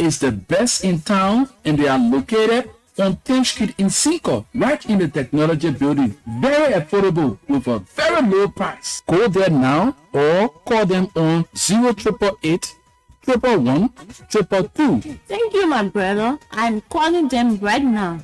is the best in town, and they are located on 10th Street in Cinco, right in the technology building. Very affordable with a very low price. Go there now or call them on 0888 111 222. Thank you, my brother. I'm calling them right now.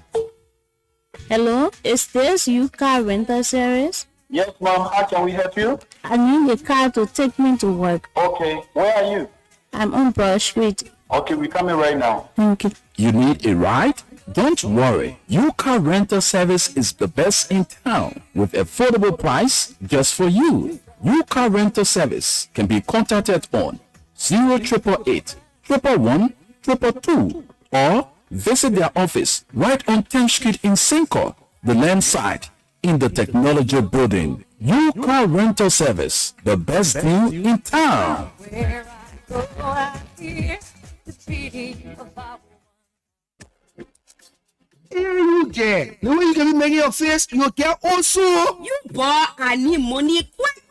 Hello, is this you car rental service? Yes, ma'am. How can we help you? I need a car to take me to work. Okay. Where are you? I'm on Broad Street. Okay, we're coming right now. Thank you. You need a ride? Don't worry. U-Car rental service is the best in town with affordable price just for you. U-Car rental service can be contacted on 0888 111 222 or visit their office right on 10th Street in Cinco, the land side in the technology building. U-Car rental service, the best deal in town. You get the way you can be making your face, you get also. You boy, I need money quick.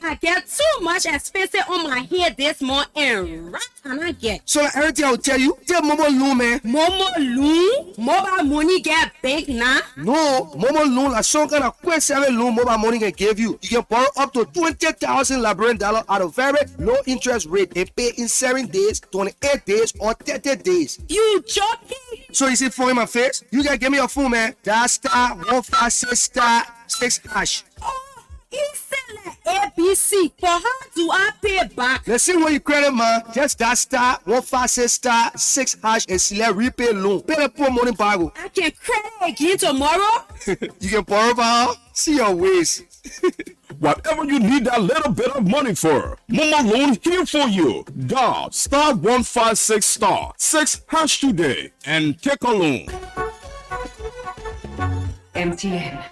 I get too much expensive on my head this month and right can I get? So like everything I will tell you, tell Momo Loan, man. Momo loan? Mobile money get big now? No, Momo Loan, like some kind of quick service loan mobile money can give you. You can borrow up to 20,000 Liberian dollar at a very low interest rate and pay in 7 days, 28 days, or 30 days. You joking? So you see phone in my face? You can give me your phone, man. That star 156*6#. It's like ABC. For how do I pay back? Let's see what you credit, man. Just that star 156*6# and select repay loan. Pay the poor money back. I can credit again tomorrow? You can borrow power. See your ways. Whatever you need that little bit of money for, Momo Loan here for you. Dial star 156*6# today and take a loan. MTN.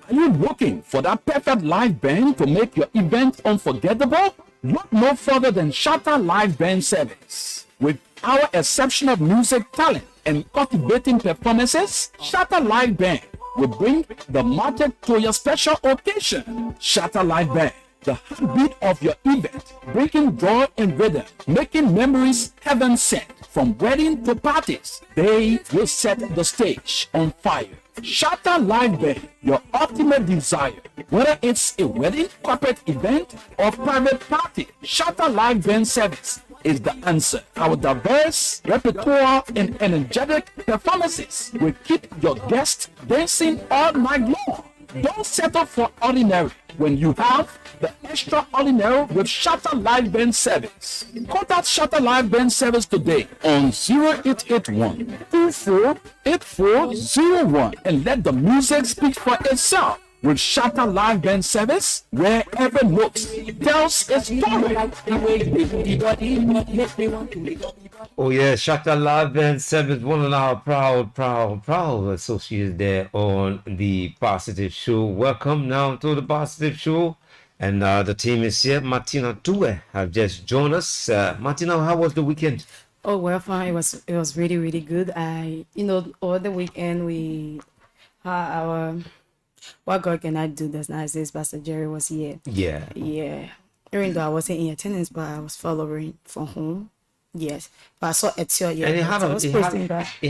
Are you looking for that perfect live band to make your event unforgettable? Look no further than Shatter Live Band Service. With our exceptional music talent and cultivating performances, Shatter Live Band will bring the magic to your special occasion. Shatter Live Band, the heartbeat of your event, bringing joy and rhythm, making memories heaven sent. From wedding to parties, they will set the stage on fire. Shatter Live Band, your ultimate desire. Whether it's a wedding, corporate event, or private party, Shatter Live Band Service is the answer. Our diverse repertoire and energetic performances will keep your guests dancing all night long. Don't settle for ordinary when you have the extraordinary with Shatter Live Band Service. Contact Shatter Live Band Service today on 0881 248401 and let the music speak for itself. With Shatter Live Band Service, where every note tells a story. Oh yeah, Shatter Live Band Service, one of our proud associates there on the Positive Show. Welcome now to the Positive Show, and the team is here. Martina Tue have just joined us. Martina, how was the weekend? Oh well, fine. It was really good. All the weekend we had our what God Can I Do That's Nice is Pastor Jerry was here. Yeah. Even though I wasn't in attendance, but I was following from home. Yes, but I saw Etio. Yeah, And it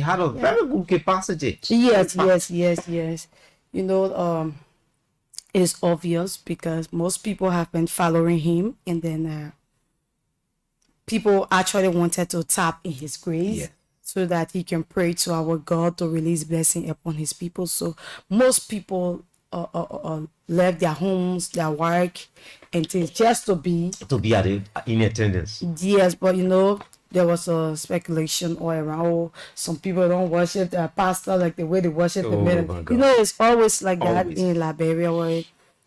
had a very good capacity. Yes. It's obvious because most people have been following him, and then people actually wanted to tap in his grace so that he can pray to our God to release blessing upon his people. So most people left their homes, their work, and things just to be in attendance. Yes, but there was a speculation all around. Some people don't worship their pastor like the way they worship the men. It's always like that in Liberia, where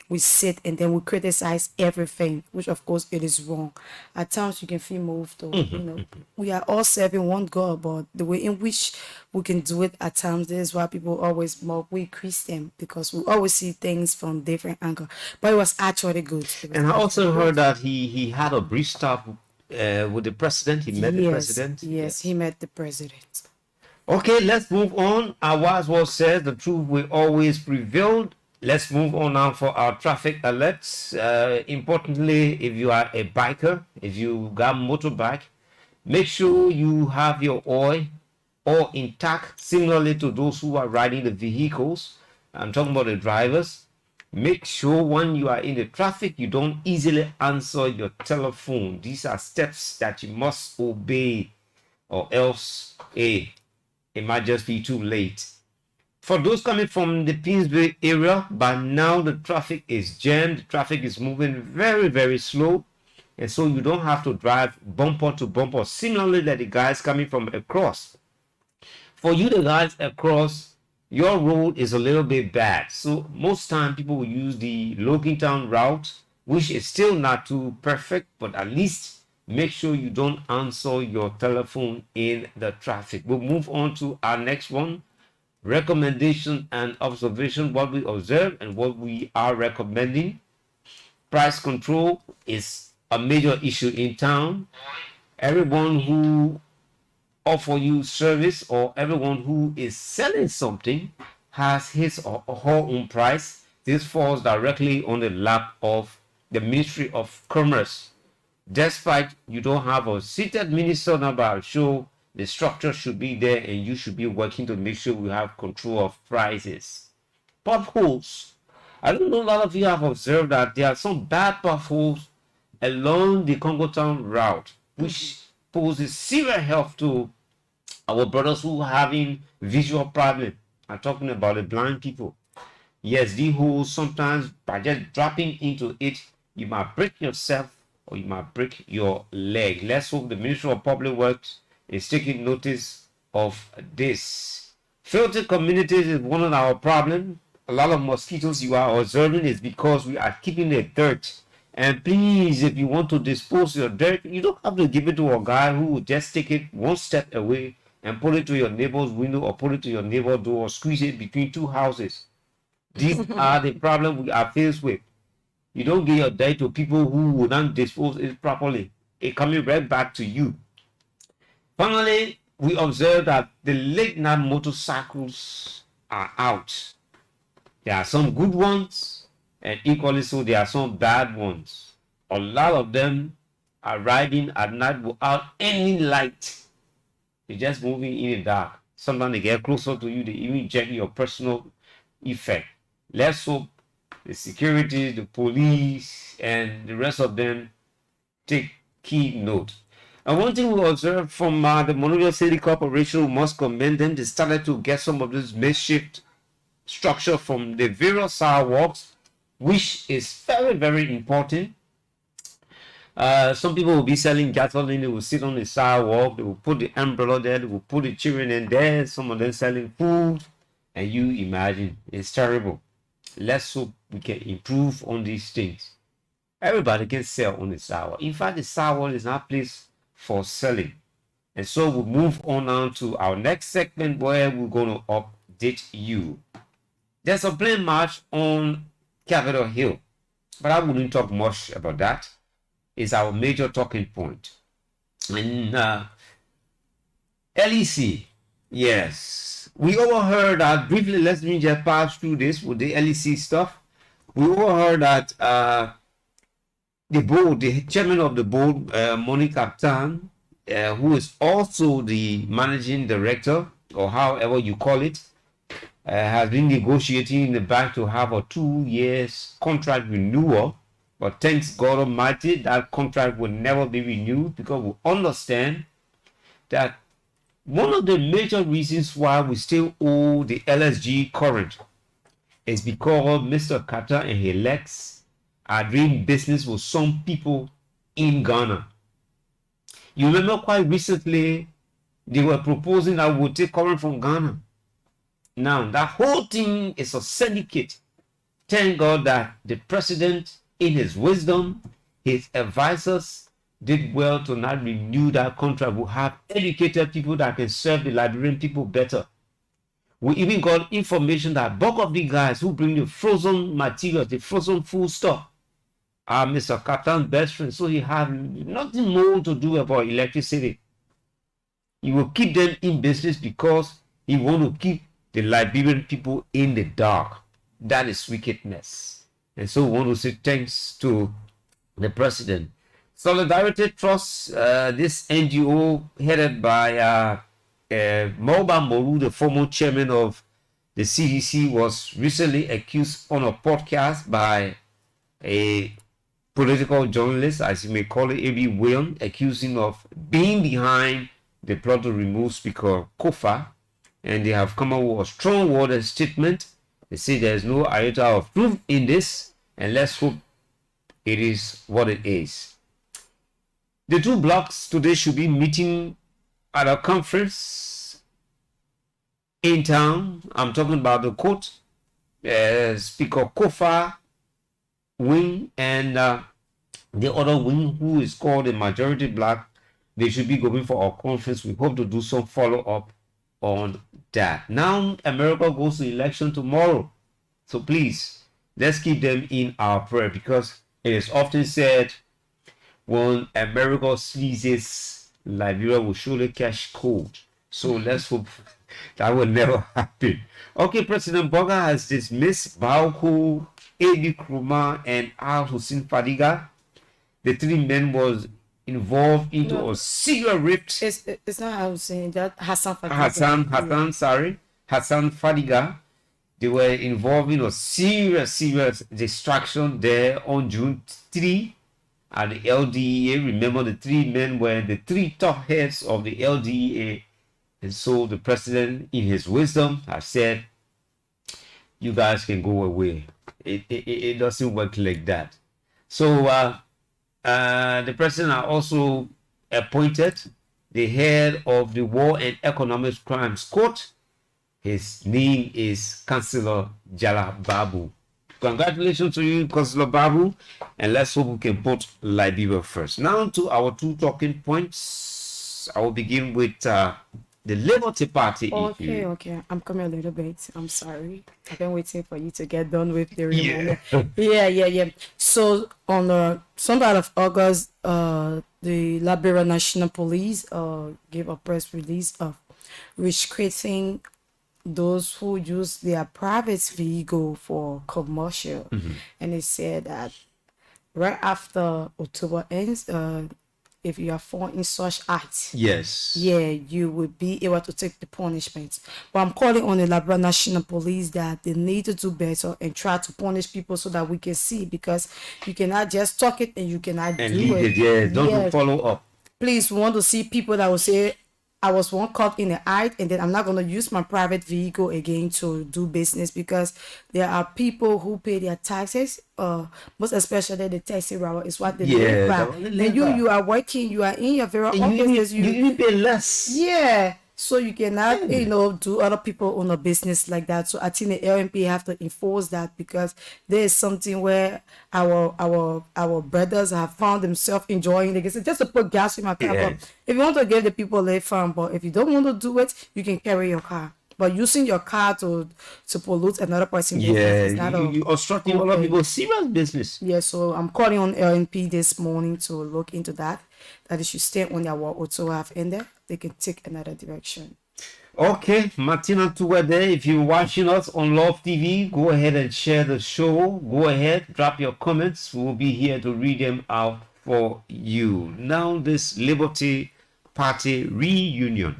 we sit and then we criticize everything, which of course it is wrong. At times you can feel moved to, we are all serving one God, but the way in which we can do it at times, this is why people always mock we Christian, because we always see things from different angles. But it was actually good. And I also heard that he had a brief stop with the president. He met the president. Yes, he met the president. Okay, let's move on. Our wise word says the truth will always prevail. Let's move on now for our traffic alerts. Importantly, if you are a biker, if you got motorbike, make sure you have your oil intact, similarly to those who are riding the vehicles. I'm talking about the drivers. Make sure when you are in the traffic, you don't easily answer your telephone. These are steps that you must obey, or else it might just be too late. For those coming from the Pinsbury area, by now the traffic is jammed. The traffic is moving very, very slow. And so you don't have to drive bumper to bumper. Similarly, that the guys coming from across. For you, the guys across, your road is a little bit bad. So most time people will use the Logantown route, which is still not too perfect, but at least make sure you don't answer your telephone in the traffic. We'll move on to our next one. Recommendation and observation, what we observe and what we are recommending. Price control is a major issue in town. Everyone who offer you service or everyone who is selling something has his or her own price. This falls directly on the lap of the Ministry of Commerce. Despite you don't have a seated minister about show, the structure should be there and you should be working to make sure we have control of prices. Potholes. I don't know, a lot of you have observed that there are some bad potholes along the Congo Town route, which poses serious health to our brothers who are having visual problem. I'm talking about the blind people. Yes, the holes, sometimes by just dropping into it, you might break yourself or you might break your leg. Let's hope the Ministry of Public Works is taking notice of this. Filthy communities is one of our problems. A lot of mosquitoes you are observing is because we are keeping the dirt. And please, if you want to dispose your dirt, you don't have to give it to a guy who will just take it one step away and put it to your neighbor's window or put it to your neighbor's door or squeeze it between two houses. These are the problems we are faced with. You don't give your dirt to people who will not dispose it properly. It coming right back to you. Finally, we observe that the late night motorcycles are out. There are some good ones, and equally so, there are some bad ones. A lot of them are riding at night without any light. They're just moving in the dark. Sometimes they get closer to you, they even check your personal effect. Let's hope the security, the police, and the rest of them take key note. And one thing we observed from the Monrovia City Corporation, we must commend them. They started to get some of this makeshift structure from the various sidewalks, which is very, very important. Some people will be selling gasoline, they will sit on the sidewalk, they will put the umbrella there, they will put the children in there, some of them selling food, and you imagine, it's terrible. Let's hope we can improve on these things. Everybody can sell on the sidewalk. In fact, the sidewalk is not a place for selling. And so we'll move on now to our next segment where we're going to update you. There's a planned march on Capitol Hill, but I wouldn't talk much about that. It's our major talking point. And LEC, yes, we overheard that briefly. Let me just pass through this with the LEC stuff. We overheard that the chairman of the board, Monique Captain, who is also the managing director, or however you call it, has been negotiating in the bank to have a 2 years contract renewal. But thanks God Almighty, that contract will never be renewed, because we understand that one of the major reasons why we still owe the LSG current is because Mr. Carter and his legs are doing business with some people in Ghana. You remember quite recently, they were proposing that we would take current from Ghana. Now, that whole thing is a syndicate. Thank God that the president, in his wisdom, his advisors did well to not renew that contract. We have educated people that can serve the Liberian people better. We even got information that bulk of the guys who bring the frozen materials, the frozen food stuff, are Mr. Captain's best friend. So he has nothing more to do about electricity. He will keep them in business because he want to keep the Liberian people in the dark. that is wickedness. And so we want to say thanks to the president. Solidarity Trust, this NGO headed by Moba Moru, the former chairman of the CDC, was recently accused on a podcast by a political journalist, as you may call it, A.B. William, accusing of being behind the plot to remove Speaker Kofa, and they have come up with a strong word and statement. They say there is no iota of truth in this, and let's hope it is what it is. The two blocs today should be meeting at a conference in town. I'm talking about the court, Speaker Kofa wing and the other wing, who is called the majority bloc. They should be going for our conference. We hope to do some follow-up on that. Now, America goes to election tomorrow. So please, let's keep them in our prayer, because it is often said when America sneezes, Liberia will surely catch cold. So let's hope that will never happen. Okay, President Boga has dismissed Bauku, Edi Kruma, and Al Hussein Fadiga. The three men was involved into a serious rift. It's not how I'm saying that. Hassan Fadiga. Hassan Fadiga. They were involved in a serious distraction there on June 3 at the LDEA. Remember, the three men were the three top heads of the LDEA. And so the president, in his wisdom, has said, you guys can go away. It doesn't work like that. So the president also appointed the head of the War and Economic Crimes Court. His name is Councillor Jala Babu. Congratulations to you, Councillor Babu, and let's hope we can put Liberia first. Now to our two talking points. I will begin with the Liberty Party. Okay. I'm coming a little bit. I'm sorry. I've been waiting for you to get done with the reminder. Yeah. Yeah. So on Sunday of August, the Liberia National Police gave a press release of restricting those who use their private vehicle for commercial. And they said that right after October ends, if you are found in such acts, you will be able to take the punishment. But I'm calling on the Liberia National Police that they need to do better and try to punish people so that we can see, because you cannot just talk it and you cannot do it. Don't follow up. Please, we want to see people that will say, I was one caught in the eye, and then I'm not going to use my private vehicle again to do business, because there are people who pay their taxes, most especially the taxi driver is what they live by. And you are working, you are in your very offices. You pay less. Yeah. So you cannot, do other people on a business like that. So I think the LMP have to enforce that, because there is something where our brothers have found themselves enjoying. They say, just to put gas in my car. But if you want to give the people a fun, but if you don't want to do it, you can carry your car. But using your car to pollute another person's business is not you obstructing other people's serious business. Yeah, so I'm calling on LNP this morning to look into that they should stay on their work also have in there. They can take another direction. Okay, Martina Tuwede, if you're watching us on Love TV, go ahead and share the show. Go ahead, drop your comments. We'll be here to read them out for you. Now, this Liberty Party reunion.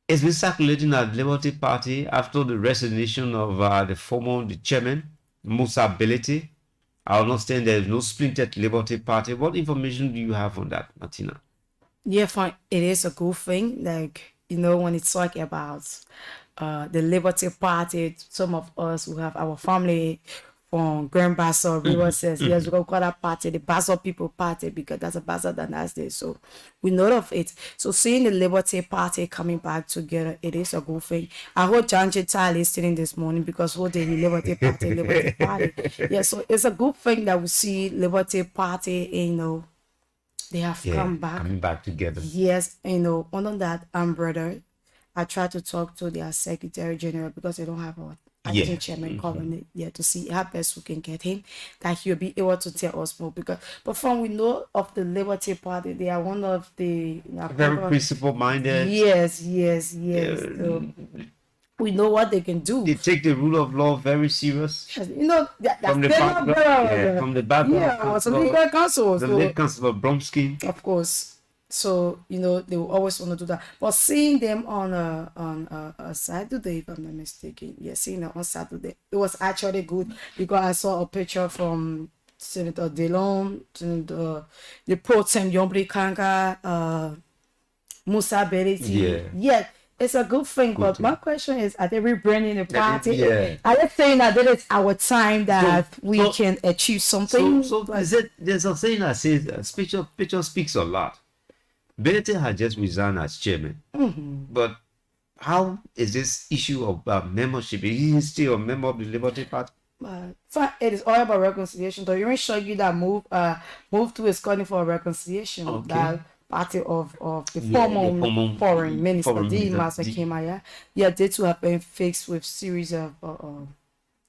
It's been circulating at Liberty Party after the resignation of the chairman, Musa Belete. I understand there is no splintered Liberty Party. What information do you have on that, Martina? Yeah, fine. It is a good thing. When it's talking about the Liberty Party, some of us who have our family from Grand Bassel, River says, yes, we're going to call that party the Bassel People Party, because that's a Bassel dynasty. So we know of it. So seeing the Liberty Party coming back together, it is a good thing. I hope John Chita listening this morning, because what the Liberty Party. Yeah, so it's a good thing that we see Liberty Party, they have come back. Coming back together. Yes, under that umbrella, I try to talk to their Secretary General, because they don't have a acting chairman currently, to see how best we can get him, that he'll be able to tell us more. But from we know of the Liberty Party, they are one of the very principle minded. Yes. we know what they can do. They take the rule of law very serious. You know, that's From the background, from the background. yeah, some legal counsel. The So, late Councillor Bromsky. of course. So, you know, they will always want to do that. But seeing them on a Saturday, if I'm not mistaken, yeah, seeing them on Saturday, it was actually good because I saw a picture from Senator Delon, the pro tem Yombri Kanga, Musa Bereti. Yeah, it's a good thing. But my question is, are they rebranding the party? Yeah. Are they saying that it is our time that we can achieve something? So is it, there's a saying that says picture speaks a lot. Benedict had just resigned as chairman. But how is this issue of membership? Is he still a member of the Liberty Party? It is all about reconciliation. So even show you that move to is calling for reconciliation. Okay. That party of the former foreign minister Dimas Akimaya. Yeah, they too have been faced with series of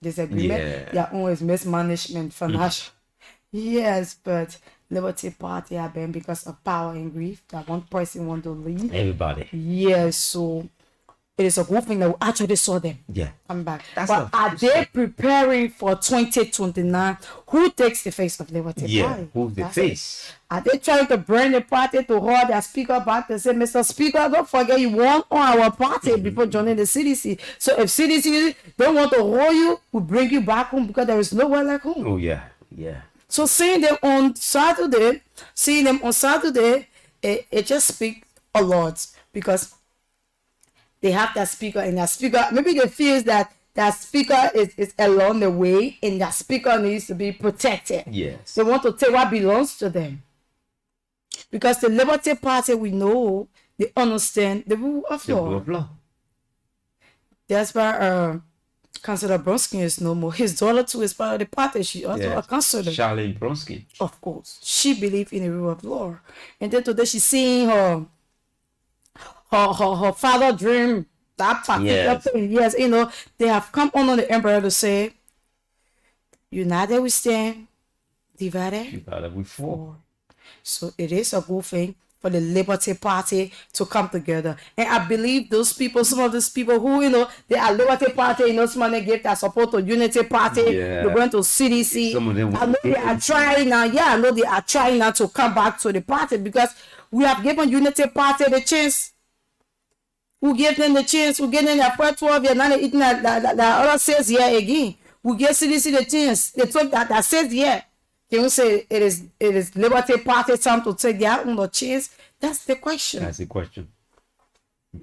disagreement. Yeah. Their own is mismanagement, financial. Yes, but Liberty Party have been because of power and grief that one person want to leave. Everybody. Yes, so it is a good thing that we actually saw them Yeah. come back. That's But are they preparing for 2029? Who takes the face of Liberty Yeah. Party? Who's the That's face? it. Are they trying to bring the party to hold their speaker back to say, Mr. Speaker, don't forget you won on our party before joining the CDC. So if CDC don't want to hold you, we bring you back home because there is nowhere like home. Oh yeah. Yeah. So seeing them on Saturday, it just speaks a lot because they have that speaker and that speaker, maybe they feel that that speaker is along the way and that speaker needs to be protected. Yes. They want to take what belongs to them. Because the Liberty Party, we know, they understand the rule of The rule law. of law. That's why Councillor Bronsky is no more. His daughter too is part of the party. She also Yeah. a councillor. Charlene Bronsky. Of course, she believed in the rule of law, and then today she's seeing her father dream that particular Yes. thing. Yes, you know they have come under the emperor to say, "United we stand, divided You gotta be for. So it is a good thing for the Liberty Party to come together. And I believe those people, some of those people who, you know, they are Liberty Party, you know, some of them give their support to Unity Party. Yeah. They're going to CDC. Some of them I know they are trying now. Yeah, I know they are trying now to come back to the party because we have given Unity Party the chance. We give them the chance. We give them their first 12 years. Now they're eating that other 6 year again. We give CDC the chance. They took that 6 year. Can you say it is Liberty Party time to take their own chance? That's the question. That's the question.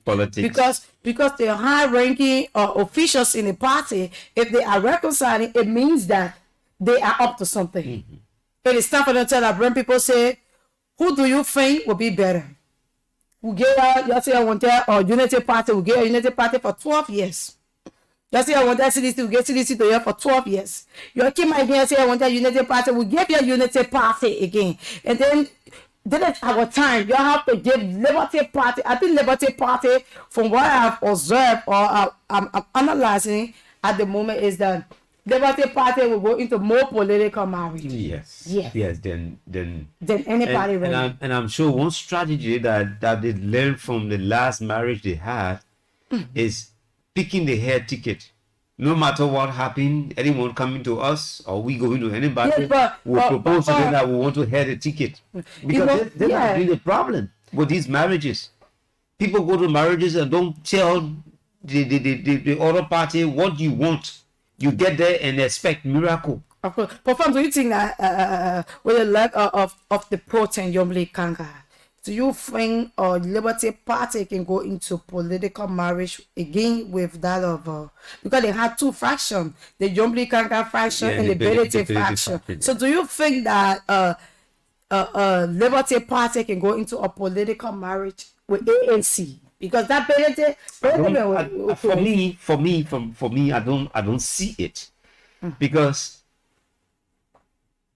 Politics. Because the high-ranking officials in the party, if they are reconciling, it means that they are up to something. It is time for them to tell our brain people say, who do you think will be better? We get Unity Party, we get Unity Party for 12 years. Just say I want that CDC, we get CDC to here for 12 years. You keep my again, say I want that Unity Party, we give your Unity Party again. And then it's our time. You have to give Liberty Party. I think Liberty Party, from what I've observed or I'm analyzing at the moment, is that Liberty Party will go into more political marriage. Yes. Yes. Yes. Then Than any party really. and I'm sure one strategy that they learned from the last marriage they had is picking the hair ticket. No matter what happened, anyone coming to us or we going to anybody, Yes, but- we propose to them that we want to hear the ticket. Because that's yeah. really the problem with these marriages. People go to marriages and don't tell the other party what you want. You get there and expect miracle. Of course. But from do you think that with the lack of the protein Yomli Kanga, do you think Liberty Party can go into political marriage again with that of because they had two factions, the Yomli Kanga faction and the Belete faction. So do you think that Liberty Party can go into a political marriage with ANC? Because that Belete for me, I don't see it. Because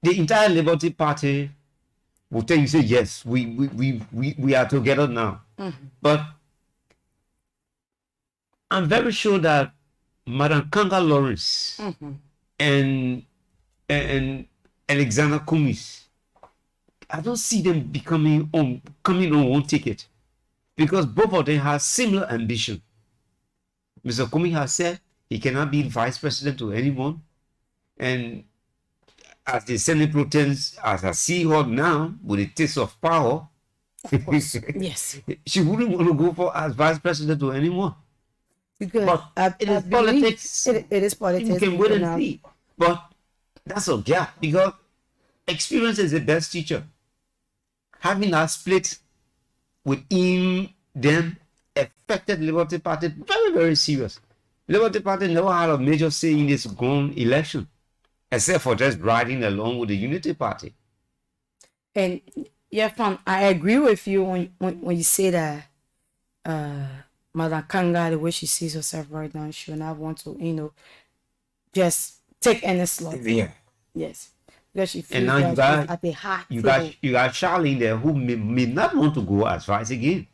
the entire Liberty Party will tell you, say yes, we are together now. But I'm very sure that Madam Kanga Lawrence and Alexander Kumis, I don't see them coming on one ticket, because both of them have similar ambition. Mr. Kumi has said he cannot be vice president to anyone. And as the Senate pro tem, as I see her now, with a taste of power, Yes. she wouldn't want to go for as vice president to anyone. Because But it is believe politics. It is politics. You can wait and now. see. But that's a gap because experience is the best teacher. Having that split with him, them affected Liberty Party very, very serious. Liberty Party never had a major say in this gone election, except for just riding along with the Unity Party. And yeah, fam, I agree with you when you say that Madam Kanga, the way she sees herself right now, she will not want to, just take any slot. Yeah. Yes. Because she feels And now that she's at the high you table. got Charlene there who may not want to go as vice again.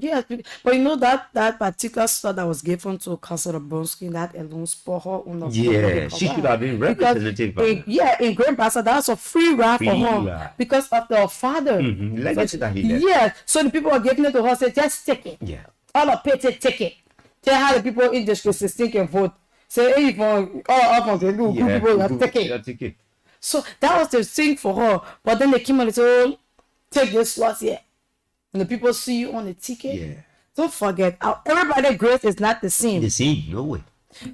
Yes, but you know that particular slot that was given to Councilor Bronski, that alone spot her on the Yeah, she should have been representative. in Grand Bassa, that's a free ride for Free her ride. because of the father. Legacy that he left. Yeah, so the people are giving it to her, say just take it. Yeah. All of pay take it. Tell how the people in District 16 can vote. Say hey, for all up on the new people you have take it. Yeah, take it. So that was the thing for her. But then they came and they said, oh, take this slot here. And the people see you on the ticket. Yeah. Don't forget, everybody's grace is not the same. The same, no way.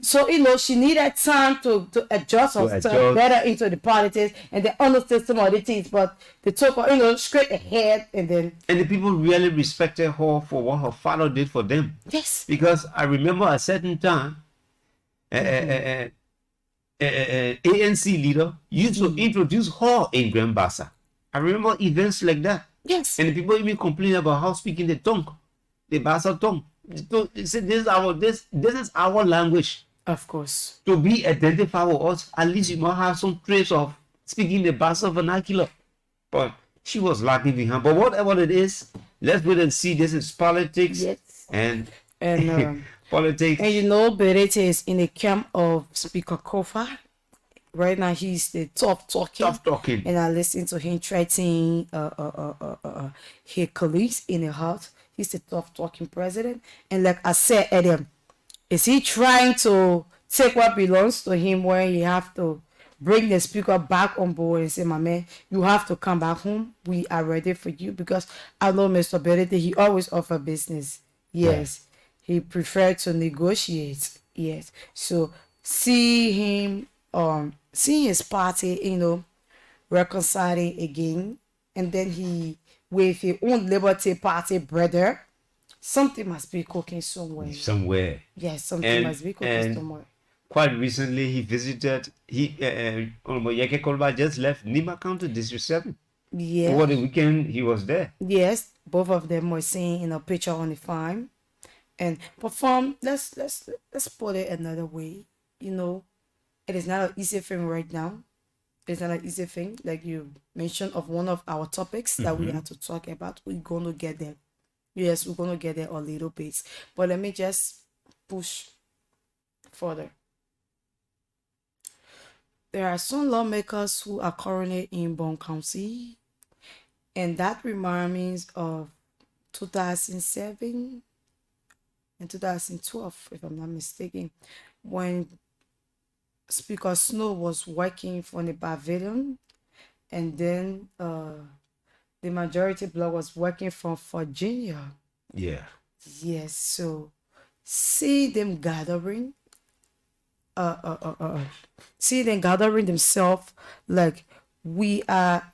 So, she needed time to adjust herself adjust. better into the politics and then understand some of the things. But they took her, straight ahead and then. And the people really respected her for what her father did for them. Yes. Because I remember a certain time, ANC leader used to introduce her in Grand Bassa. I remember events like that. Yes. And the people even complain about how speaking the tongue, the Bassa tongue. So they say this is our language. Of course. To be identified with us, at least you must have some trace of speaking the Bassa vernacular. But she was lagging behind. But whatever it is, let's wait and see. This is politics. Yes. And And politics. Berete is in the camp of Speaker Kofa. Right now, he's the top talking. And I listen to him threatening his colleagues in the house. He's the tough talking president. And like I said, Adam, is he trying to take what belongs to him where he have to bring the speaker back on board and say, my man, you have to come back home. We are ready for you. Because I know Mr. Berete, he always offer business. Yes. He preferred to negotiate. Yes. So see him seeing his party, reconciling again, and then he with his own Liberty Party brother, something must be cooking somewhere. Yes, something must be cooking somewhere. Quite recently, he visited. Yeke Kolba just left Nima County District 7. Yeah. Over the weekend, he was there. Yes, both of them were seen in a picture on the farm, and perform. Let's put it another way. It is not an easy thing right now. It's not an easy thing, like you mentioned, of one of our topics that we have to talk about. We're going to get there. Yes, we're going to get there a little bit. But let me just push further. There are some lawmakers who are currently in Bond County, and that reminds me of 2007 and 2012, if I'm not mistaken, when Speaker Snow was working for the pavilion, and then the majority bloc was working from Virginia. Yeah. Yes, so see them gathering, themselves like we are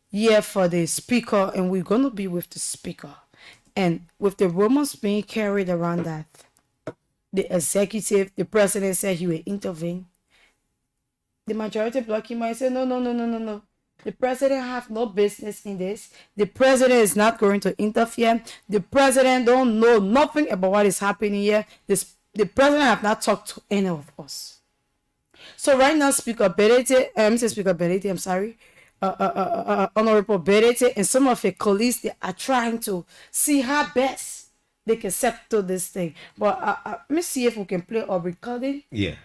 here for the speaker and we're gonna be with the speaker. And with the rumors being carried around that the president said he will intervene, the majority bloc might say, no. The president have no business in this. The president is not going to interfere. The president don't know nothing about what is happening here. The president have not talked to any of us. So right now, Speaker Berete, Honorable Berete and some of the colleagues, they are trying to see how best they can settle this thing. But let me see if we can play a recording. Yeah.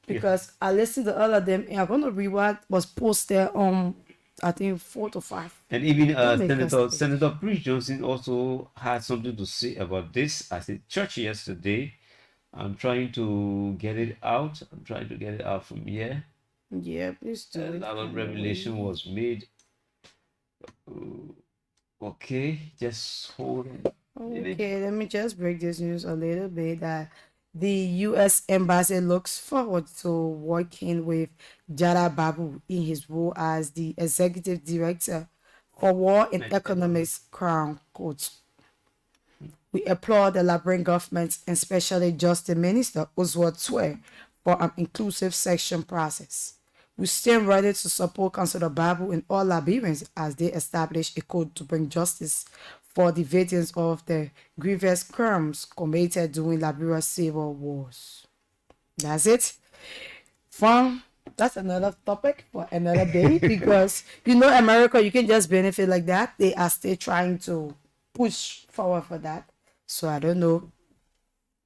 Because I listened to all of them and I'm going to read what was posted on, I think, 4 to 5. And even Senator Bruce Johnson also had something to say about this at the church yesterday, I'm trying to get it out. I'm trying to get it out from here. Yeah, please do A it. lot of and revelation wait. was made. Okay, just hold on. Okay, let me just break this news a little bit that the U.S. Embassy looks forward to working with Jada Babu in his role as the Executive Director for War and Economics Crown Court. We applaud the Liberian government and especially Justice Minister Oswald Twe for an inclusive section process. We stand ready to support Councillor Babu and all Liberians as they establish a code to bring justice for the victims of the grievous crimes committed during Liberia's civil wars. That's it. Fun. That's another topic for another day because you know America, you can just benefit like that. They are still trying to push forward for that. So I don't know.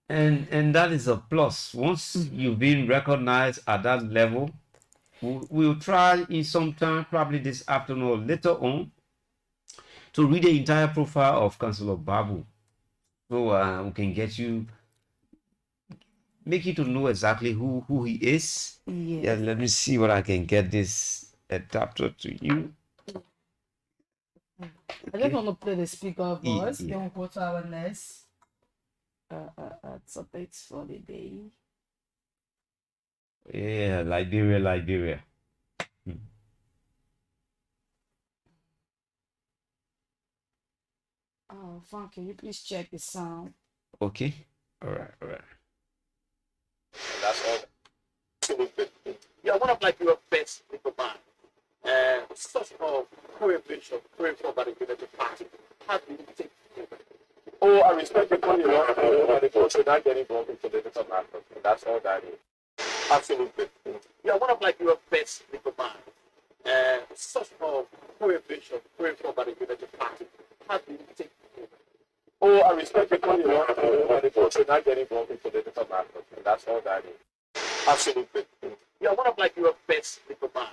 And that is a plus. Once you've been recognized at that level, we'll try in some time, probably this afternoon or later on, to read the entire profile of Councillor Babu. So we can get you, make you to know exactly who he is. Yes. Yeah, let me see what I can get this adapter to you. I just want to play the speaker voice. Yeah. Then we'll go to our next topics for the day. Yeah, Liberia. Oh, Frank, can you please check the sound? Okay. All right. That's all. Yeah, one of like your best little band. Such a prohibition by the Unity Party. How do you take it? Oh, I respect the money, but the coach should not get involved in political matters. That's all that is. Absolutely. Yeah, one of like your best little band. Such a prohibition by the Unity Party. How do you take it? Oh, I respect the money, but the coach should not get involved in political matters. That's all that is. Absolutely. Yeah, one of like your best little band.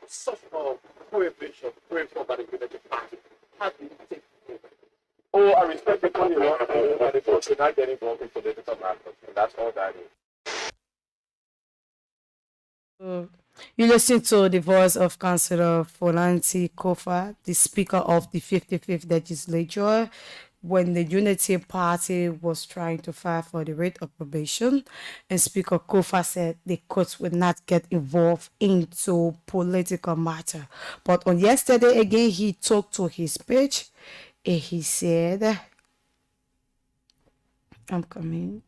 Such a prohibition by the Unity Party. How do you take it? Oh, I respect the money, but the coach should not get involved in political matters. That's all that is. You listen to the voice of Councillor Folanti Kofa, the Speaker of the 55th Legislature, when the Unity Party was trying to fight for the rate of probation, and Speaker Kofa said the courts would not get involved into political matter. But on yesterday again, he talked to his speech, and he said, I'm coming.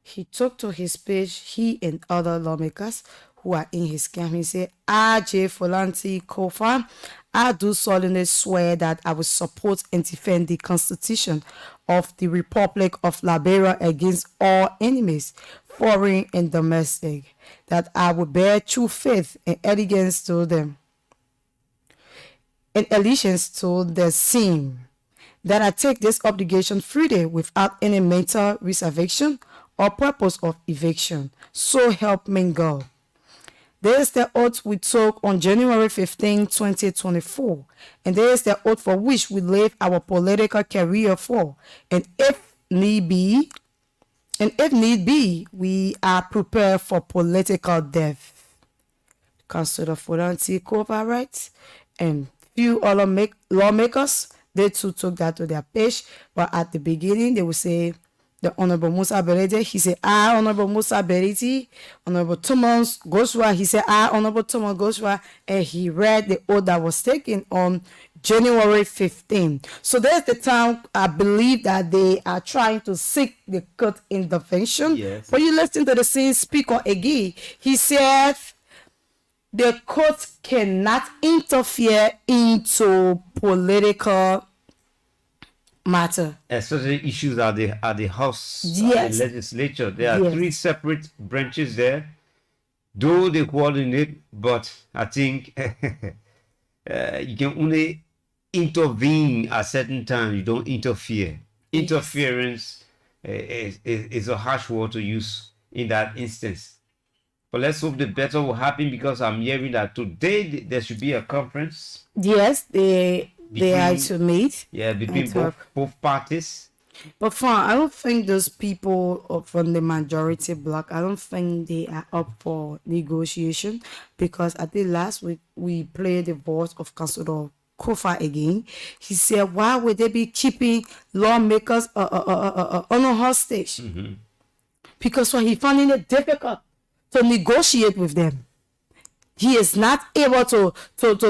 He talked to his speech, he and other lawmakers who are in his camp. He said, J. Folanti Kofa, I do solemnly swear that I will support and defend the Constitution of the Republic of Liberia against all enemies, foreign and domestic, that I will bear true faith and allegiance to them, and allegiance to the same, that I take this obligation freely without any mental reservation or purpose of evasion. So help me God. There is the oath we took on January 15, 2024, and there is the oath for which we live our political career for. And if need be, we are prepared for political death. Councillor Folanti Kofa writes, and few other lawmakers, they too took that to their page, but at the beginning they will say, the Honorable Musa Berete, he said, I, Honorable Musa Berete, Honorable Thomas Goswa, he said, I, Honorable Thomas Goswa, and he read the oath that was taken on January 15. So there's the time I believe that they are trying to seek the court intervention. Yes. But you listen to the same speaker again. He said, the court cannot interfere into political matter, especially issues at the House, yes, the legislature. There are yes, 3 separate branches there, though they coordinate, but I think you can only intervene at certain times. You don't interfere. Yes. Interference is a harsh word to use in that instance. But let's hope the better will happen, because I'm hearing that today there should be a conference. Yes, they are to meet. Yeah, between both parties. But fine, I don't think those people from the majority bloc, I don't think they are up for negotiation, because I think last week we played the voice of Councilor Kofa again. He said, why would they be keeping lawmakers on a hostage? Because he finding it difficult to negotiate with them. He is not able to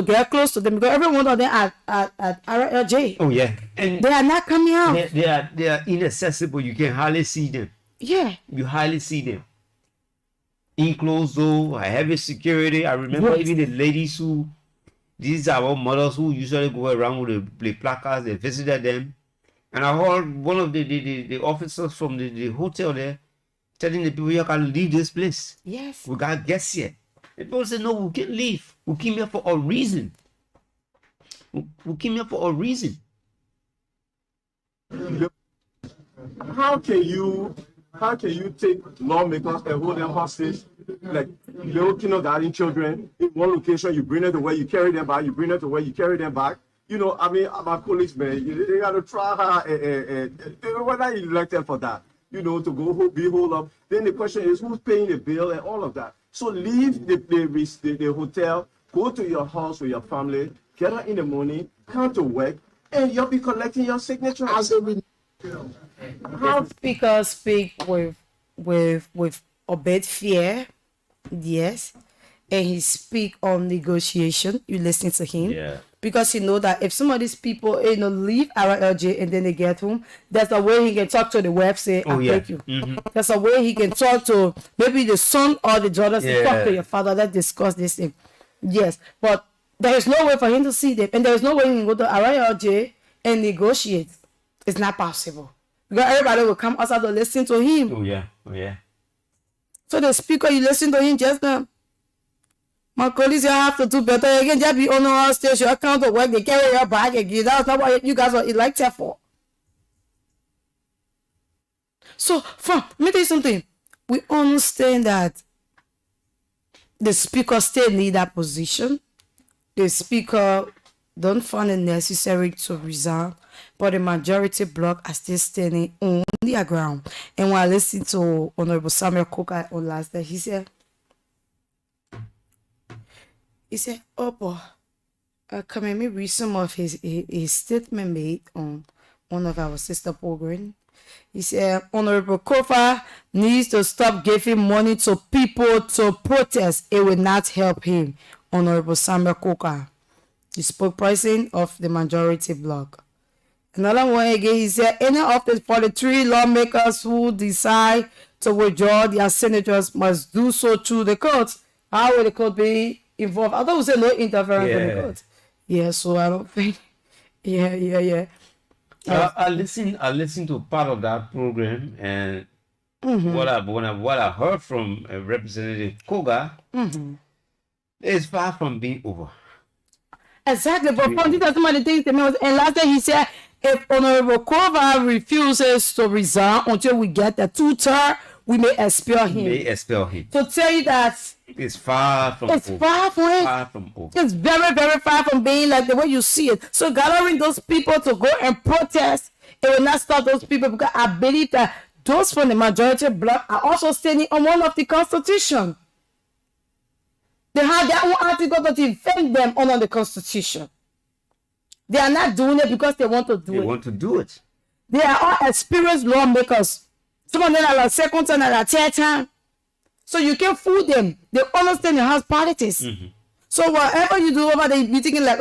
get close to them, because every one of them at RLJ. Oh yeah, and They are not coming out. they are inaccessible. You can hardly see them. Yeah. You hardly see them. Enclosed though, heavy security. I remember Yes. even the ladies who, these are our mothers who usually go around with the placards. They visited them, and I heard one of the officers from the hotel there telling the people, you can leave this place. Yes. We got guests here. The people say, no, we can't leave. We came here for a reason. We came here for a reason. How can you take lawmakers and hold them hostage like little kindergarten children in one location? You bring them to where you carry them back. You bring them to where you carry them back. You know, I mean, my policemen, they got to try whether you elected for that. You know, to go be hold up. Then the question is, who's paying the bill and all of that? So leave the hotel, go to your house with your family, get up in the morning, come to work, and you'll be collecting your signature. How speaker speak with Obed Fear, yes, and he speak on negotiation. You listen to him, Yeah. because he know that if some of these people leave RLJ and then they get home, there's a way he can talk to the wife, say, Oh, I yeah. thank you. There's a way he can talk to maybe the son or the daughter, say, talk Yeah. to your father, let's discuss this thing. Yes, but there is no way for him to see them, and there is no way he can go to RLJ and negotiate. It's not possible, because everybody will come outside to listen to him. Oh yeah. Oh yeah. So the speaker, you listen to him just now. My colleagues, you have to do better. You can just be on our station. You come to work, they carry your bag again. That's not what you guys are elected for. So, let me tell you something. We understand that the speaker still need that position. The speaker don't find it necessary to resign, but the majority bloc are still standing on their ground. And when I listened to Honorable Samuel Coker on last day, he said, oh boy, come and me read some of his statement made on one of our sister program. He said, Honorable Kofa needs to stop giving money to people to protest. It will not help him. Honorable Samuel Coker, the spokesperson of the majority bloc. Another one again, he said, any of the 43 lawmakers who decide to withdraw their senators must do so through the courts. How will the court be involved? I thought we said no interference from the court. Yeah, so I don't think. Yeah. I listened to part of that program, and what I heard from Representative Koga is far from being over. Exactly, but from these are some of the things that was, and last day he said, if Honorable Kova refuses to resign until we get the 2-term, we may expel him. To tell you that it's far from over. Far from it. Far from over. It's very, very far from being like the way you see it. So gathering those people to go and protest, it will not stop those people, because I believe that those from the majority bloc are also standing on one of the constitution. They have their own article to defend them under the constitution. They are not doing it because they want to do it. They want to do it. They are all experienced lawmakers. Some of them are like second time and third time. So you can't fool them. They understand the house politics. So whatever you do over there, you be thinking like,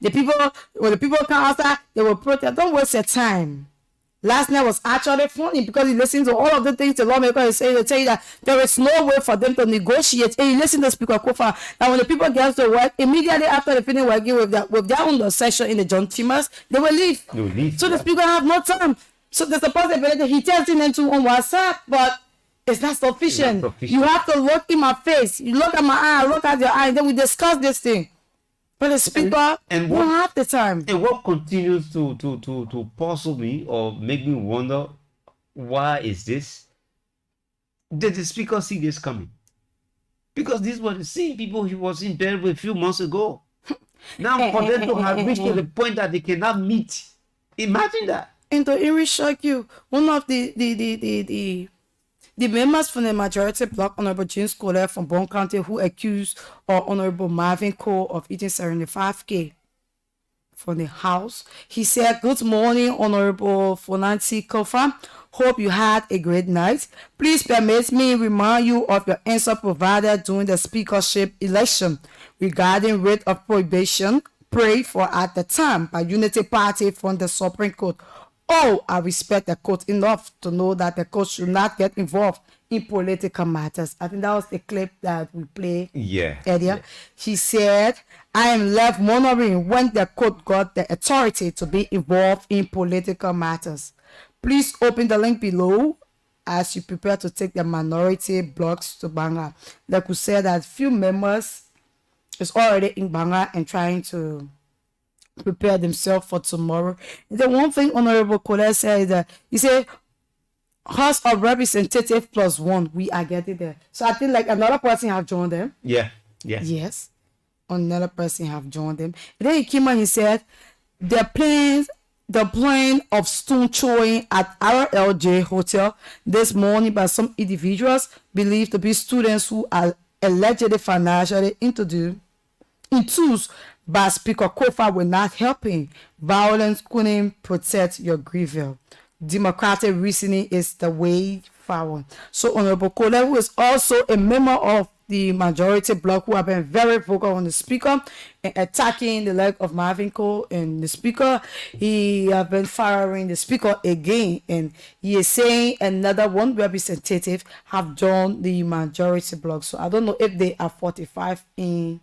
the people, when the people come outside, they will protest. Don't waste your time. Last night was actually funny because you listen to all of the things the lawmakers is saying. They tell you that there is no way for them to negotiate. And you listen to Speaker Kofa. And when the people get to work, immediately after they finish working with their own session in the John Timmers, they will leave. So the speaker have no time. So there's a possibility he tells them to on WhatsApp, but it's not sufficient. You have to look in my face. You look at my eye, look at your eye, then we discuss this thing. But the speaker won't have the time. And what continues to puzzle me or make me wonder, why is this? Did the speaker see this coming? Because these were the same people he was in bed with a few months ago. Now for them to have reached to the point that they cannot meet Imagine that. And to even shock you, one of the members from the majority bloc, Honorable James Colette from Bond County, who accused Honorable Marvin Cole of eating 75K from the house. He said, "Good morning, Honorable Fonanti Kofa. Hope you had a great night. Please permit me remind you of your answer provided during the speakership election regarding rate of prohibition prayed for at the time by Unity Party from the Supreme Court. Oh, I respect the court enough to know that the court should not get involved in political matters." I think that was the clip that we played earlier. Yeah. She said, "I am left wondering when the court got the authority to be involved in political matters." Please open the link below as you prepare to take the minority blocks to Banga. Like we said, that few members is already in Banga and trying to prepare themselves for tomorrow. And the one thing Honorable Colette said is that he said, House of Representative +1, we are getting there. So I think like another person have joined them. Yeah. Yes. Another person have joined them. And then he came and he said, the plane of stone throwing at RLJ Hotel this morning by some individuals believed to be students who are allegedly financially into by Speaker Kofa were not helping. Violence couldn't protect your grievance. Democratic reasoning is the way forward. So Honorable Colette, who is also a member of the majority bloc, who have been very vocal on the speaker and attacking the leg of Marvin Cole and the speaker, he have been firing the speaker again, and he is saying another one representative have joined the majority bloc. So I don't know if they are 45 in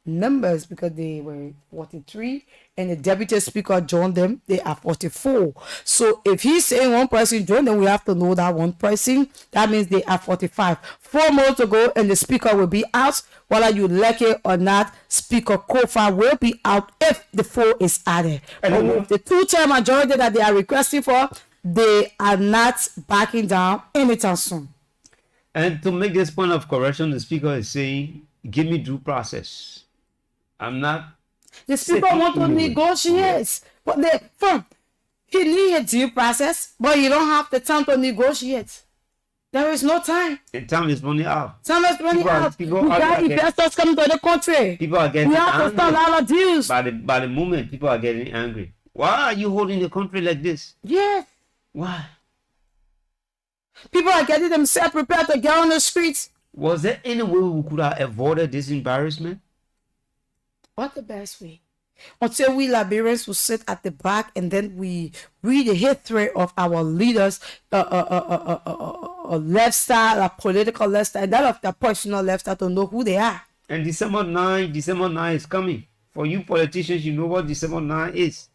numbers because they were 43 and the deputy speaker joined them. They are 44. So if he's saying one person joined them, we have to know that one person. That means they are 45. 4 more to go and the speaker will be out. Whether you like it or not, Speaker Kofa will be out if the 4 is added. But with the 2-term majority that they are requesting for, they are not backing down anytime soon. And to make this point of correction, the speaker is saying, give me due process. I'm not. The speaker want to negotiate, but he need a due process, but you don't have the time to negotiate. There is no time. The time is running out. Time is running out. We got investors coming to the country. People are getting we have angry. to start all the deals. By the moment, people are getting angry. Why are you holding the country like this? Yes. Why? People are getting themselves prepared to get on the streets. Was there any way we could have avoided this embarrassment? What the best way? Until we Liberians will sit at the back and then we read the history of our leaders, lifestyle, a political lifestyle, and that of their personal lifestyle to know who they are. And December 9 is coming. For you politicians, you know what December 9 is.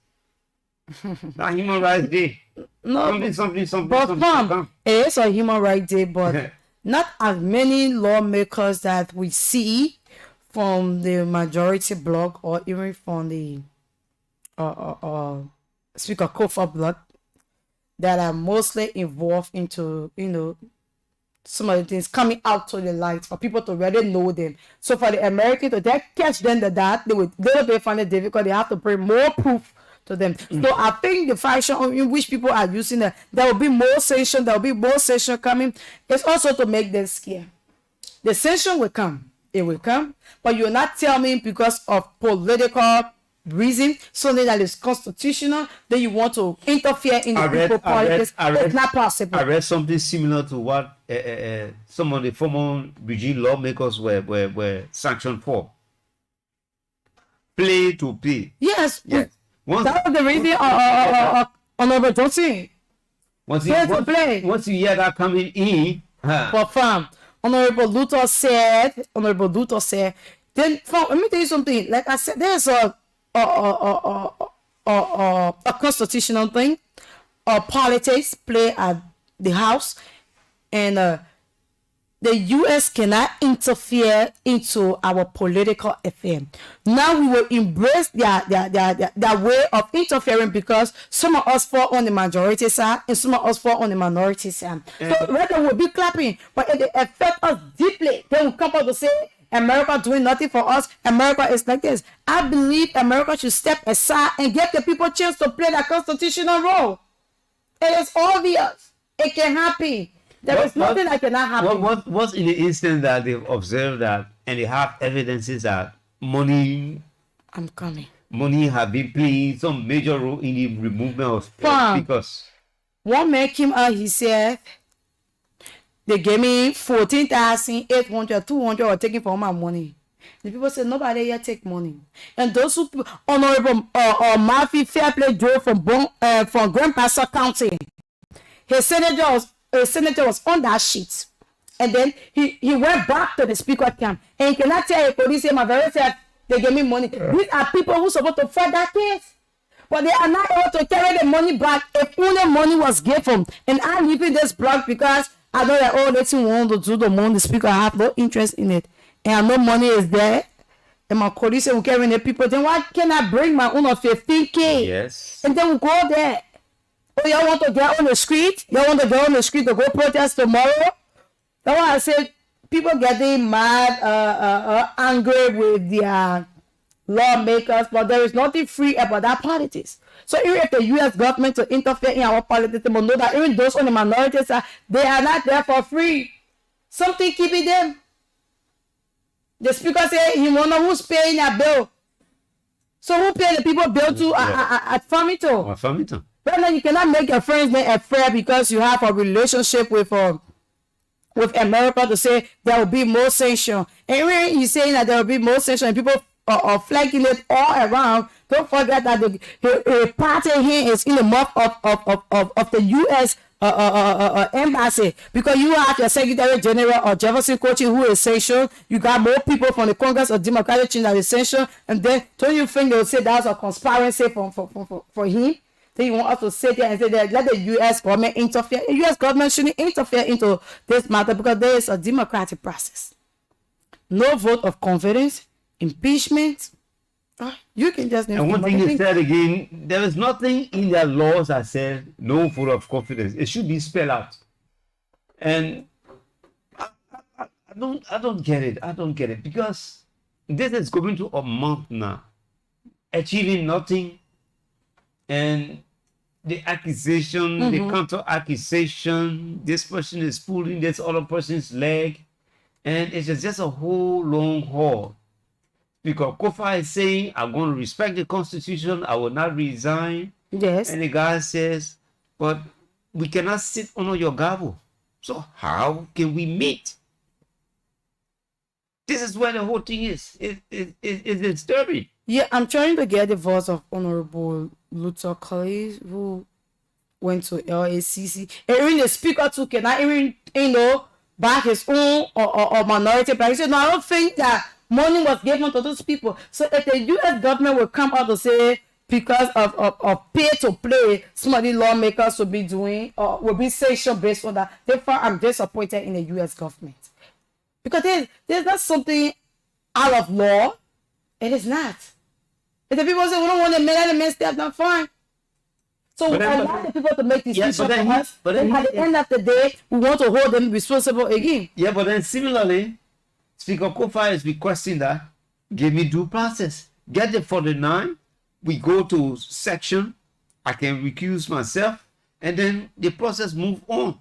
That Human Rights Day. No, something. But it is a Human Rights Day, but not as many lawmakers that we see from the majority bloc or even from the Speaker Kofa bloc that are mostly involved into, some of the things coming out to the light for people to really know them. So for the Americans to catch them that they would little bit find it difficult. They have to bring more proof to them. So I think the fashion in which people are using that, there will be more sanction, coming. It's also to make them scared. The sanction will come. It will come, but you're not telling me because of political reason, something that is constitutional, that you want to interfere in the people's politics. It's not possible. I read something similar to what some of the former regime lawmakers were sanctioned for. Play to pay. Yes. That was the reason Honorable Johnson. Once you hear that coming in, but fam, Honorable Luther said, then let me tell you something. Like I said, there's a constitutional thing, politics play at the house, and the U.S. cannot interfere into our political affairs. Now we will embrace their way of interfering because some of us fall on the majority side and some of us fall on the minority side. So rather we'll be clapping, but if they affect us deeply, they will come out to say, America doing nothing for us. America is like this. I believe America should step aside and give the people a chance to play their constitutional role. It is obvious. It can happen. There is nothing that cannot happen. What's in the instance that they've observed that and they have evidences that money I'm coming. Money have been playing some major role in the removal of because one man came out, he said they gave me 14,800, 200 were taken from my money. The people said nobody here take money. And those who Honorable Murphy Fairplay drove from Grand Pastor County. His senator was on that sheet. And then he went back to the speaker camp. And he cannot tell a police him, my very said they gave me money. These are people who supposed to fight that case. But they are not able to carry the money back if only money was given. And I'm leaving this blog because I know that all letting want to do the money. The speaker I have no interest in it. And I know money is there. And my colleagues will carry the people. Then why can't I bring my own of 15K? Yes. And then we go there. Oh, y'all want to get on the street? Y'all want to get on the street to go protest tomorrow? That's why I said people getting mad, angry with their lawmakers, but there is nothing free about that politics. So even if the U.S. government to interfere in our politics, they must know that even those on the minorities, they are not there for free. Something keeping them. The speaker said he wonder who's paying their bill. So who pay the people bill to at Farmington? At Farmington. Right now you cannot make your friends name affair because you have a relationship with America to say there will be more sanction. And when you're saying that there will be more sanction and people are flagging it all around, don't forget that the party here is in the mouth of the U.S. Embassy, because you have your Secretary General or Jefferson Coaching who is sanctioned. You got more people from the Congress of Democratic Change that is sanctioned, and then don't you think they'll say that's a conspiracy for him? Then you want us to sit there and say that let the U.S. government interfere. The U.S. government shouldn't interfere into this matter because there is a democratic process. No vote of confidence, impeachment. You can just. And one thing is said again, there is nothing in their laws that says no vote of confidence. It should be spelled out. And I don't get it. I don't get it because this is going to a month now, achieving nothing. And the accusation, the counter accusation, this person is pulling this other person's leg, and it's just a whole long haul. Because Kofa is saying, I'm going to respect the Constitution, I will not resign. Yes. And the guy says, but we cannot sit under your gavel. So how can we meet? This is where the whole thing is. It's disturbing. Yeah, I'm trying to get the voice of Honorable Luther Collins, who went to LACC. And even the speaker too cannot even, back his own or minority. But he said, no, I don't think that money was given to those people. So if the U.S. government will come out to say because of pay to play, some of the lawmakers will be doing or will be sanctioned based on that, therefore I'm disappointed in the U.S. government. Because there's not something out of law. It is not. If the people say we don't want to let the men step, not fine. So we allow the people to make decisions for us. But then at the end of the day, we want to hold them responsible again. Yeah, but then similarly, Speaker Kofa is requesting that give me due process. Get the 49. We go to section. I can recuse myself, and then the process move on.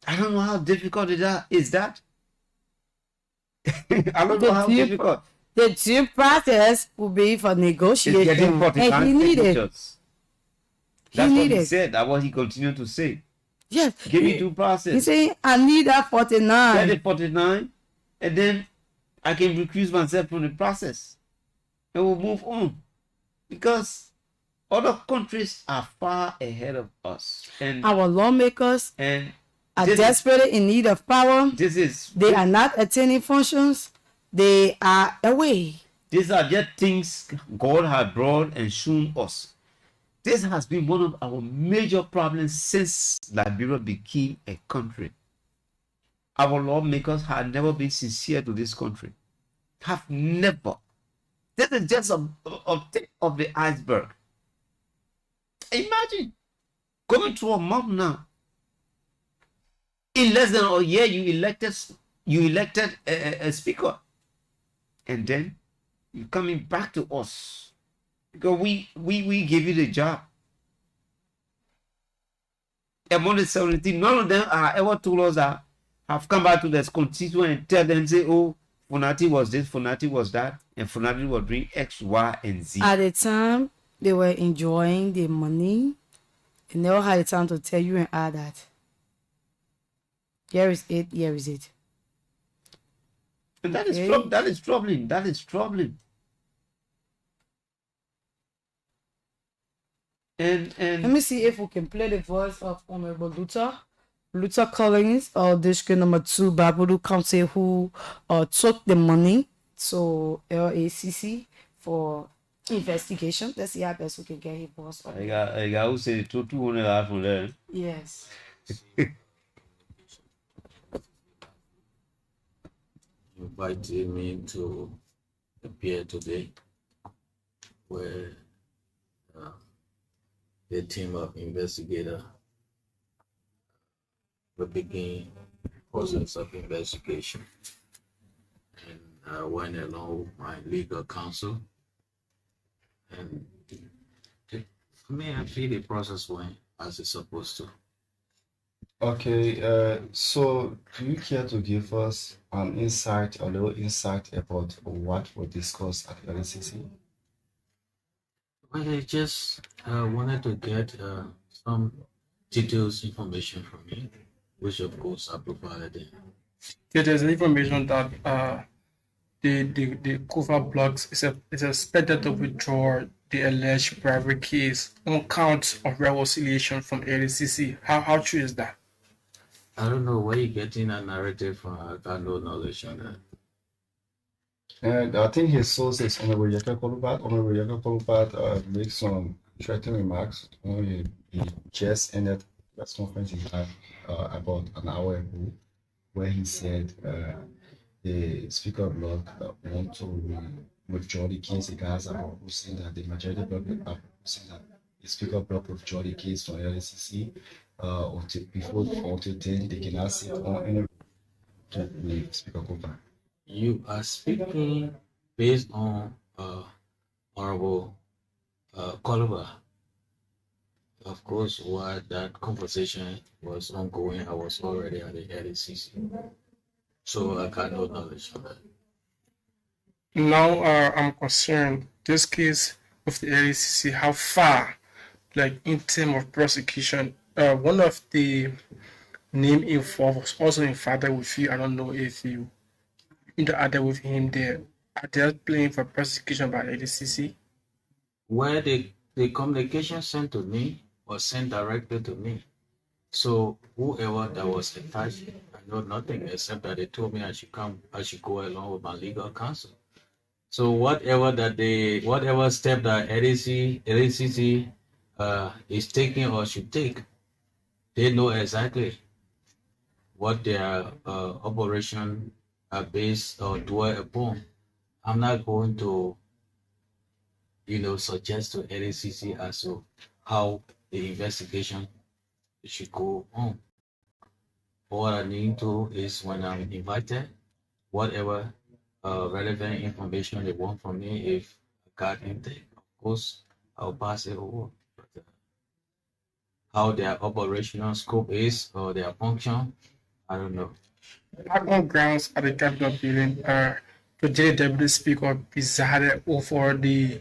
I don't know how difficult is that. I don't know how difficult. The due process will be for negotiation. And he needed. That's what he said. That's what he continued to say. Yes. Give me due process. He saying, I need that 49. Get the 49, and then I can recuse myself from the process. And we'll move on. Because other countries are far ahead of us. And our lawmakers are desperately in need of power. They are not attaining functions. They are away. These are just things God has brought and shown us. This has been one of our major problems since Liberia became a country. Our lawmakers have never been sincere to this country. Have never. This is just a tip of the iceberg. Imagine going through a month now. In less than a year, you elected you elected a speaker, and then you're coming back to us because we give you the job. Among the 17, none of them are ever told us that have come back to their constituent and tell them, say, oh, Funati was this, Funati was that, and Funati was doing X, Y, and Z. At the time, they were enjoying the money. They never had the time to tell you and add that. Here is it, here is it. And that is troubling. That is troubling. And let me see if we can play the voice of Honorable Luther Collins, or district number 2, Babudu County, who took the money to LACC for investigation. Let's see how best we can get his voice up. I got who say to 200 from there. Yes. Invited me to appear today, where the team of investigators will begin process of investigation. And I went along with my legal counsel, and for me, I feel the process went as it's supposed to. Okay, so do you care to give us a little insight about what we discussed at the LCC? Well, I just wanted to get some details information from you, which of course I provided. Yeah, there's information that the cover blocks is expected to withdraw the alleged bribery case on counts of reconciliation from LCC. How true is that? I don't know where you're getting a narrative from. I got no knowledge on that. And I think his source is Honorable Yaka Kolubat. Honorable Yaka Kolubat made some threatening remarks. He just ended press conference he had about an hour ago, where he said the Speaker of Bloc want to withdraw the case against Abba Hussein, that the majority bloc saying that the Speaker of Bloc withdraw the case from LCC until then they cannot sit on any with Speaker Cooper. You are speaking based on Honorable Koluba. Of course, while that conversation was ongoing, I was already at the LCC, so I got no knowledge of that. Now I'm concerned, this case with the LCC, how far, like in terms of prosecution, one of the name involved was also involved with you. I don't know if you interacted with him there. Are they playing for prosecution by LCC? Where the communication sent to me was sent directly to me. So whoever that was attached, I know nothing except that they told me I should go along with my legal counsel. So whatever step that LCC is taking or should take, they know exactly what their operation are based or dwell upon. I'm not going to, suggest to LCC as to how the investigation should go on. All I need to is, when I'm invited, whatever relevant information they want from me, if I got anything, of course, I'll pass it over. But how their operational scope is or their function, I don't know. Back on grounds at the Capitol building, the Deputy Speaker presided over the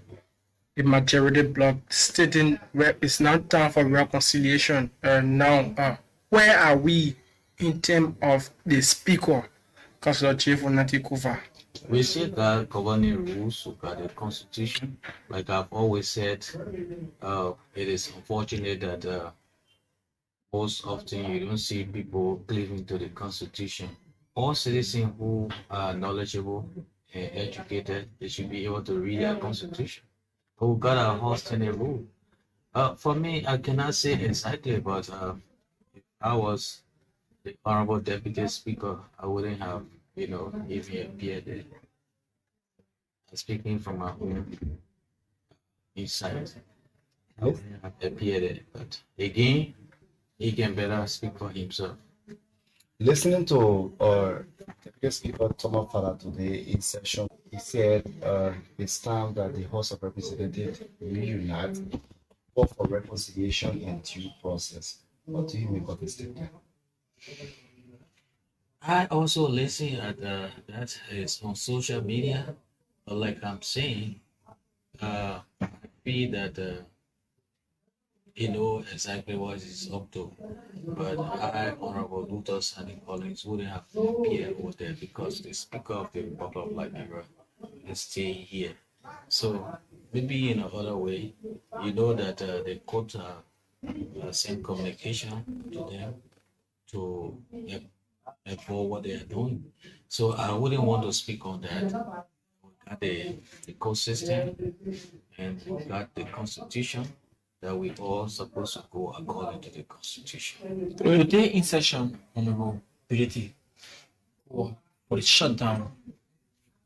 majority bloc, stating where it's now time for reconciliation. Now, where are we in terms of the Speaker, Councillor Chief Funati Kuva? We still got governing rules, we got the Constitution. Like I've always said, it is unfortunate that most often you don't see people cleaving to the Constitution. All citizens who are knowledgeable and educated, they should be able to read their Constitution. But we got a host and a rule. For me, I cannot say exactly, but if I was the Honorable Deputy Speaker, I wouldn't have, even appeared there. I'm speaking from my own insight. I wouldn't have appeared there, but again, he can better speak for himself. Listening to the speaker Thomas Fala today in session, he said it's time that the House of Representatives reunite, work for reconciliation and due process. What do you make of this statement? I also listen at that is on social media, but like I'm saying, I feel that he know exactly what he's up to. But I, Honorable Luther Sandy Collins, wouldn't have to appear over there because the Speaker of the Republic of Liberia is staying here. So maybe in another way, you know that the court send communication to them to for what they are doing. So I wouldn't want to speak on that. We got the court system and we got the constitution that we all supposed to go according to the constitution. Today in session, Honorable Brity, for the shutdown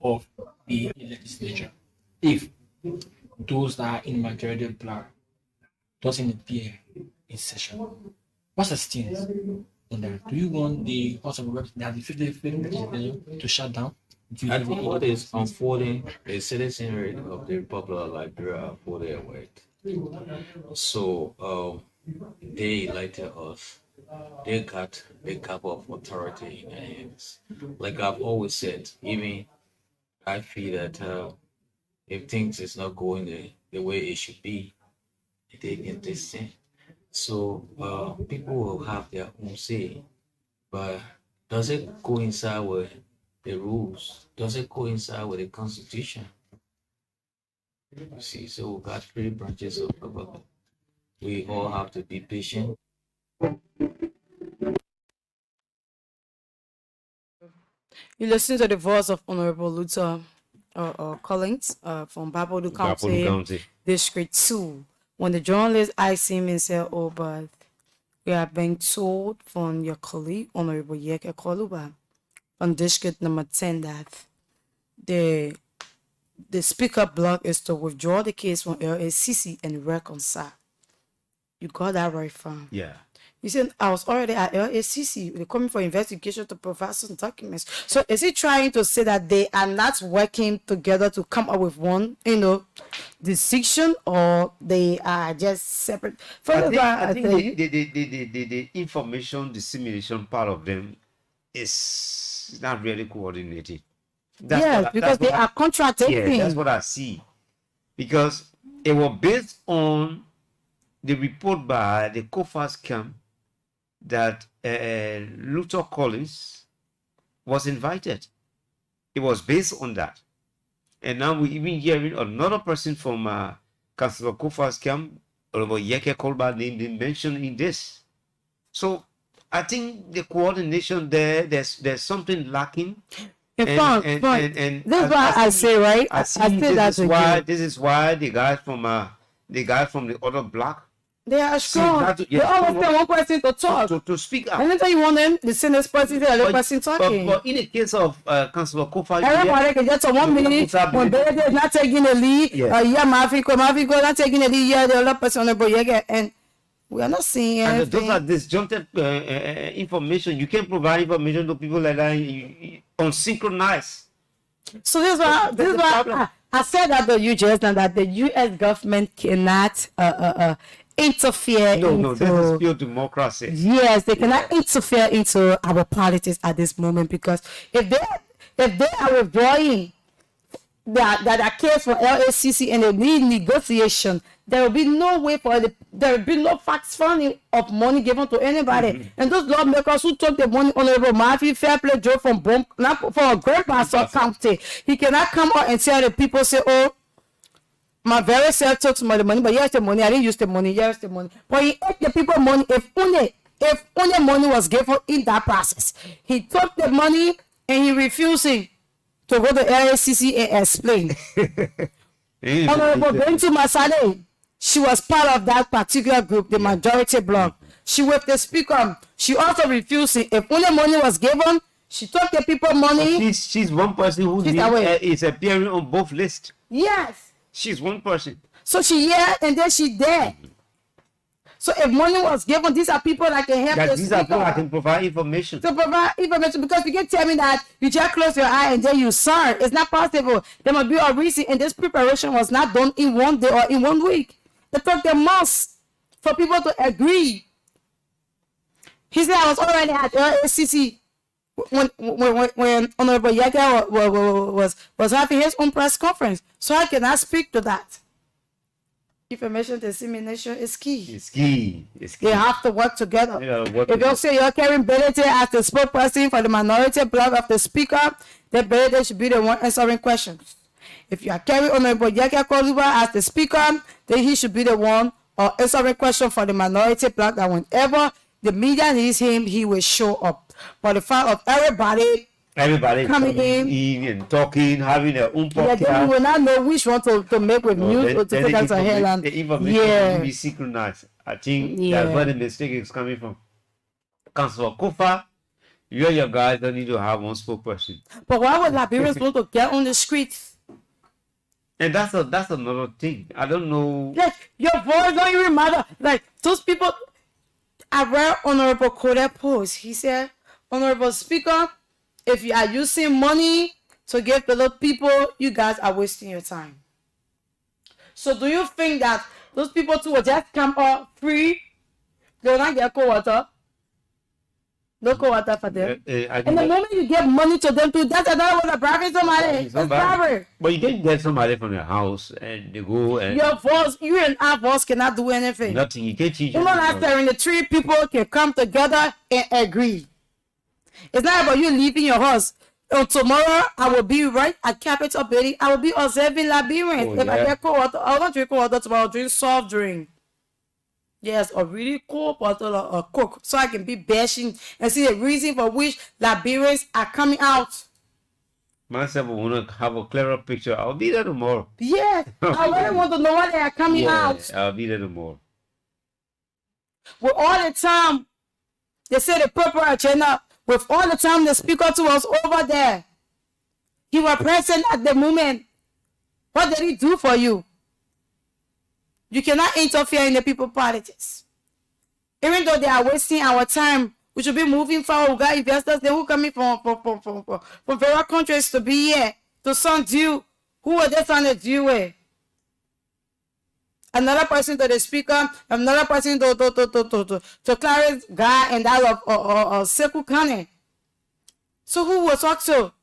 of the legislature, if those that are in majority black doesn't appear in session, what's the stance on that? Do you want the House of Representatives to shut down? I think what is unfolding, the citizenry of the Republic of Liberia are fully aware. So they elected us. They got a couple of authority in their hands. Like I've always said, even I feel that if things is not going the way it should be, they can dissent. So people will have their own say, but does it coincide with the rules? Does it coincide with the constitution? You see, so we got 3 branches of government. We all have to be patient. You listen to the voice of Honorable Luther Collins from Babodu County, District 2. When the journalist asked him and said, "Oh, but we are being told from your colleague, Honorable Yeke Koluba, from District number 10, that the speaker block is to withdraw the case from LACC and reconcile." You got that right, fam. Yeah. You said, I was already at LACC. They're coming for investigation to provide some documents. So is he trying to say that they are not working together to come up with one, decision, or they are just separate? I think the information dissemination part of them is not really coordinated. Because they are contradicting. Yeah, that's what I see. Because it was based on the report by the COFAS camp that Luther Collins was invited. It was based on that. And now we're even hearing another person from Councillor COFAS camp, Honorable Yeke Koluba, name mentioned in this. So I think the coordination there's something lacking. In fact, that's why I say, right? I say this is why the guy from the other block, they are strong. They always tell one person to talk. To speak up. Anytime you want them, the same person, the other person talking. But in the case of Councillor Kofa, everybody can just 1 minute. When Benedict is not taking the lead, Mafiko not taking the lead, the other person on the and we are not seeing anything. And those are disjointed information. You can't provide information to people like that unsynchronized. So this is why I said that the UJS and that the US government cannot interfere no, this is pure democracy. Yes, they cannot interfere into our politics at this moment, because if they are withdrawing that case for LACC and they need negotiation, there will be no way there will be no fax funding of money given to anybody. And those lawmakers who took the money, Honorable Murphy Fairplay Joe from Great Pastor County, he cannot come out and tell the people, say, "Oh, my very self took some of the money, but here's the money. I didn't use the money. Here's the money." But he ate the people money. If only money was given in that process, he took the money and he refusing to go to LACC and explain. Honorable Bentu Masade, she was part of that particular group, the majority bloc. She with the speaker. She also refusing. If only money was given, she took the people money. She's one person who is appearing on both lists. Yes. She's one person. So she here and then she there. So if money was given, these are people that can help That the these are people speaker that can provide information. to provide information, because you can tell me that you just close your eye and then you serve. It's not possible. There must be a reason, and this preparation was not done in one day or in 1 week. It took them months for people to agree. He said I was already at LACC when Honorable Yaga was having his own press conference, so I cannot speak to that. Information dissemination is key. It's key. It's key. They have to work together. Work If you say you're carrying Benedict as the spokesperson for the minority bloc of the speaker, then Benedict should be the one answering questions. If you are carrying Honorable Yaga Koluba as the speaker, then he should be the one answering questions for the minority bloc, that whenever the media needs him, he will show up. But the fact of everybody coming in and talking, having their own podcast. Yeah, then we will not know which one to make with news or to take us ahead. The information will be synchronized. I think that's where the mistake is coming from. Councilor Kofa, you and your guys don't need to have one spokesperson. But why would Liberians want to get on the streets? And that's another thing. I don't know. Like, your voice don't even matter. Like, those people. I read Honorable Kodak post. He said, Honorable Speaker, if you are using money to give to those people, you guys are wasting your time. So do you think that those people too will just come up free? They will not get cold water? No cold water for them. And the moment you give money to them too, that's another way of bribing somebody. It's bribery. But you can get somebody from their house and they go and... Your boss, you and our boss cannot do anything. Nothing. You can't teach them. Even after the three people can come together and agree. It's not about you leaving your house. Tomorrow, I will be right at Capitol Building. I will be observing Liberians. If I get cold water, I will not drink cold water tomorrow. I'll drink soft drink. Yes, a really cold bottle of Coke, so I can be bashing and see the reason for which Liberians are coming out. Myself, I want to have a clearer picture. I'll be there tomorrow. Yes, I really want to know why they are coming out. I'll be there tomorrow. With all the time, they say the purple agenda. With all the time, the speaker too was over there. He was present at the moment. What did he do for you? You cannot interfere in the people's politics. Even though they are wasting our time, we should be moving forward. We got investors then who coming from various countries to be here to sign deal. Who are they trying to deal with? Another person to the speaker, another person to Clarence Guy and that of Sekou Kane. So who will talk to?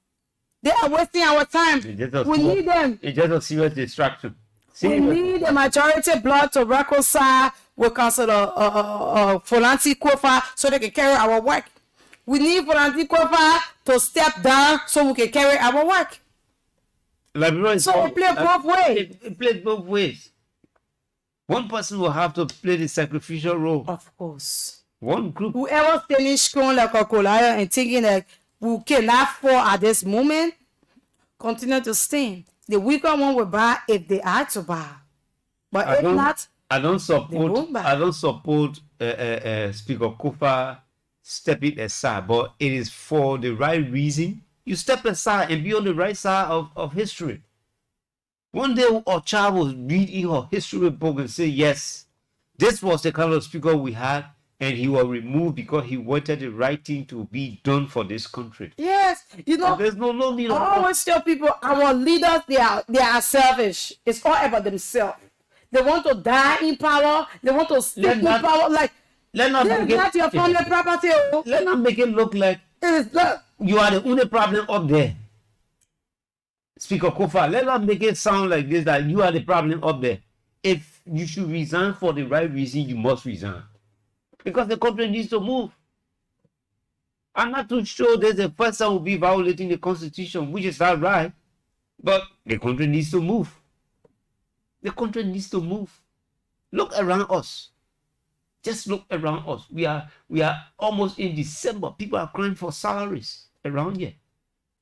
They are wasting our time. We need them. It's just a serious distraction. We need the majority bloc to reconcile with Councilor Folanti Kofa so they can carry our work. We need Folanti Kofa to step down so we can carry our work. So it plays both ways. It plays both ways. One person will have to play the sacrificial role. Of course. One group. Whoever standing strong like a Goliath and thinking that we cannot fall at this moment, continue to stand. The weaker one will buy if they are to buy. But if not, I don't support Speaker Kofa stepping aside, but it is for the right reason. You step aside and be on the right side of history. One day our child will read in her history book and say, yes, this was the kind of speaker we had, and he was removed because he wanted the right thing to be done for this country. Yes, you know, there's no need. I always tell people, our leaders, they are selfish. It's all about themselves. They want to die in power. They want to stick in power. Like, let not make it your family property. Let not make it look like you are the only problem up there. Speaker Kofa, let not make it sound like this, that you are the problem up there. If you should resign for the right reason, you must resign. Because the country needs to move. I'm not too sure there's a person who will be violating the constitution, which is not right. But the country needs to move. The country needs to move. Look around us. Just look around us. We are almost in December. People are crying for salaries around here.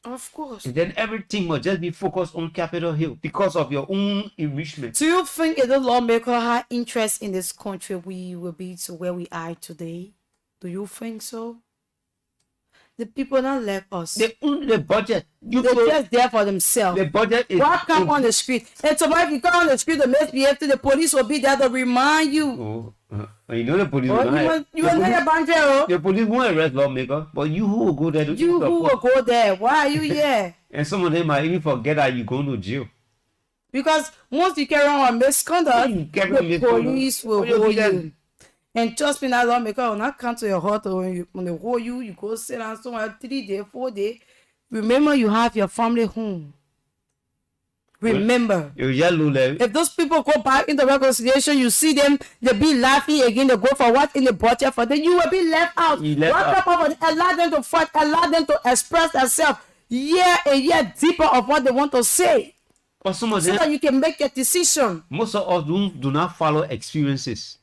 Of course. And then everything must just be focused on Capitol Hill because of your own enrichment. Do you think if the lawmaker had interest in this country, we will be to where we are today? Do you think so? The people not like us. They own the budget. They're just there for themselves. The budget is... Why come on the street? And tomorrow if you come on the street to misbehave, the police will be there to remind you. Oh, You know the police. Oh, you will not a banjo. The police won't arrest lawmaker, but you who will go there to You who will go there? Why are you here? And some of them might even forget that you going to jail. Because once you carry on misconduct, the police will hold you. And trust me, that lawmaker will not come to your heart when they hold you. You go sit down somewhere 3 days, 4 days. Remember, you have your family home. Remember, if those people go back into reconciliation, you see them, they be laughing again, they go for what in the budget for them, you will be left out. Allow them to fight, allow them to express themselves year and year deeper of what they want to say. But some of so them, that you can make a decision. Most of us do not follow experiences.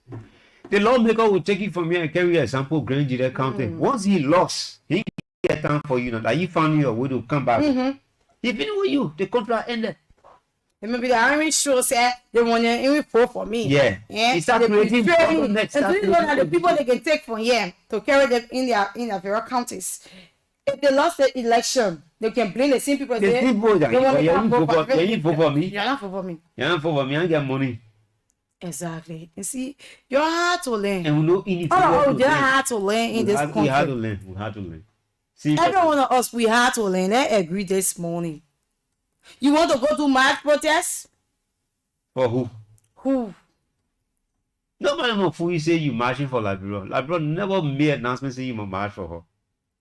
The lawmaker will take it from here and carry an example, Grand Jury County. Once he lost, he get time for you now. That you found your way to come back. He finished with you, the contract ended. Maybe the Irish show said they want to vote for me. Yeah. Yeah. It's creating and so you know that the people they can take from here to carry them in their various counties. If they lost the election, they can blame the same people. They want to vote for me. You're not for me. You're not for me. I get money. Exactly. You see, you're hard to learn. And we know you're hard to learn in this country. We had to learn. We had to learn. See, every one of us, we had to learn. Let's agree this morning. You want to go to mass protests? For who? Who? Nobody know who you say you marching for Liberia. Liberia never made announcement saying you march for her.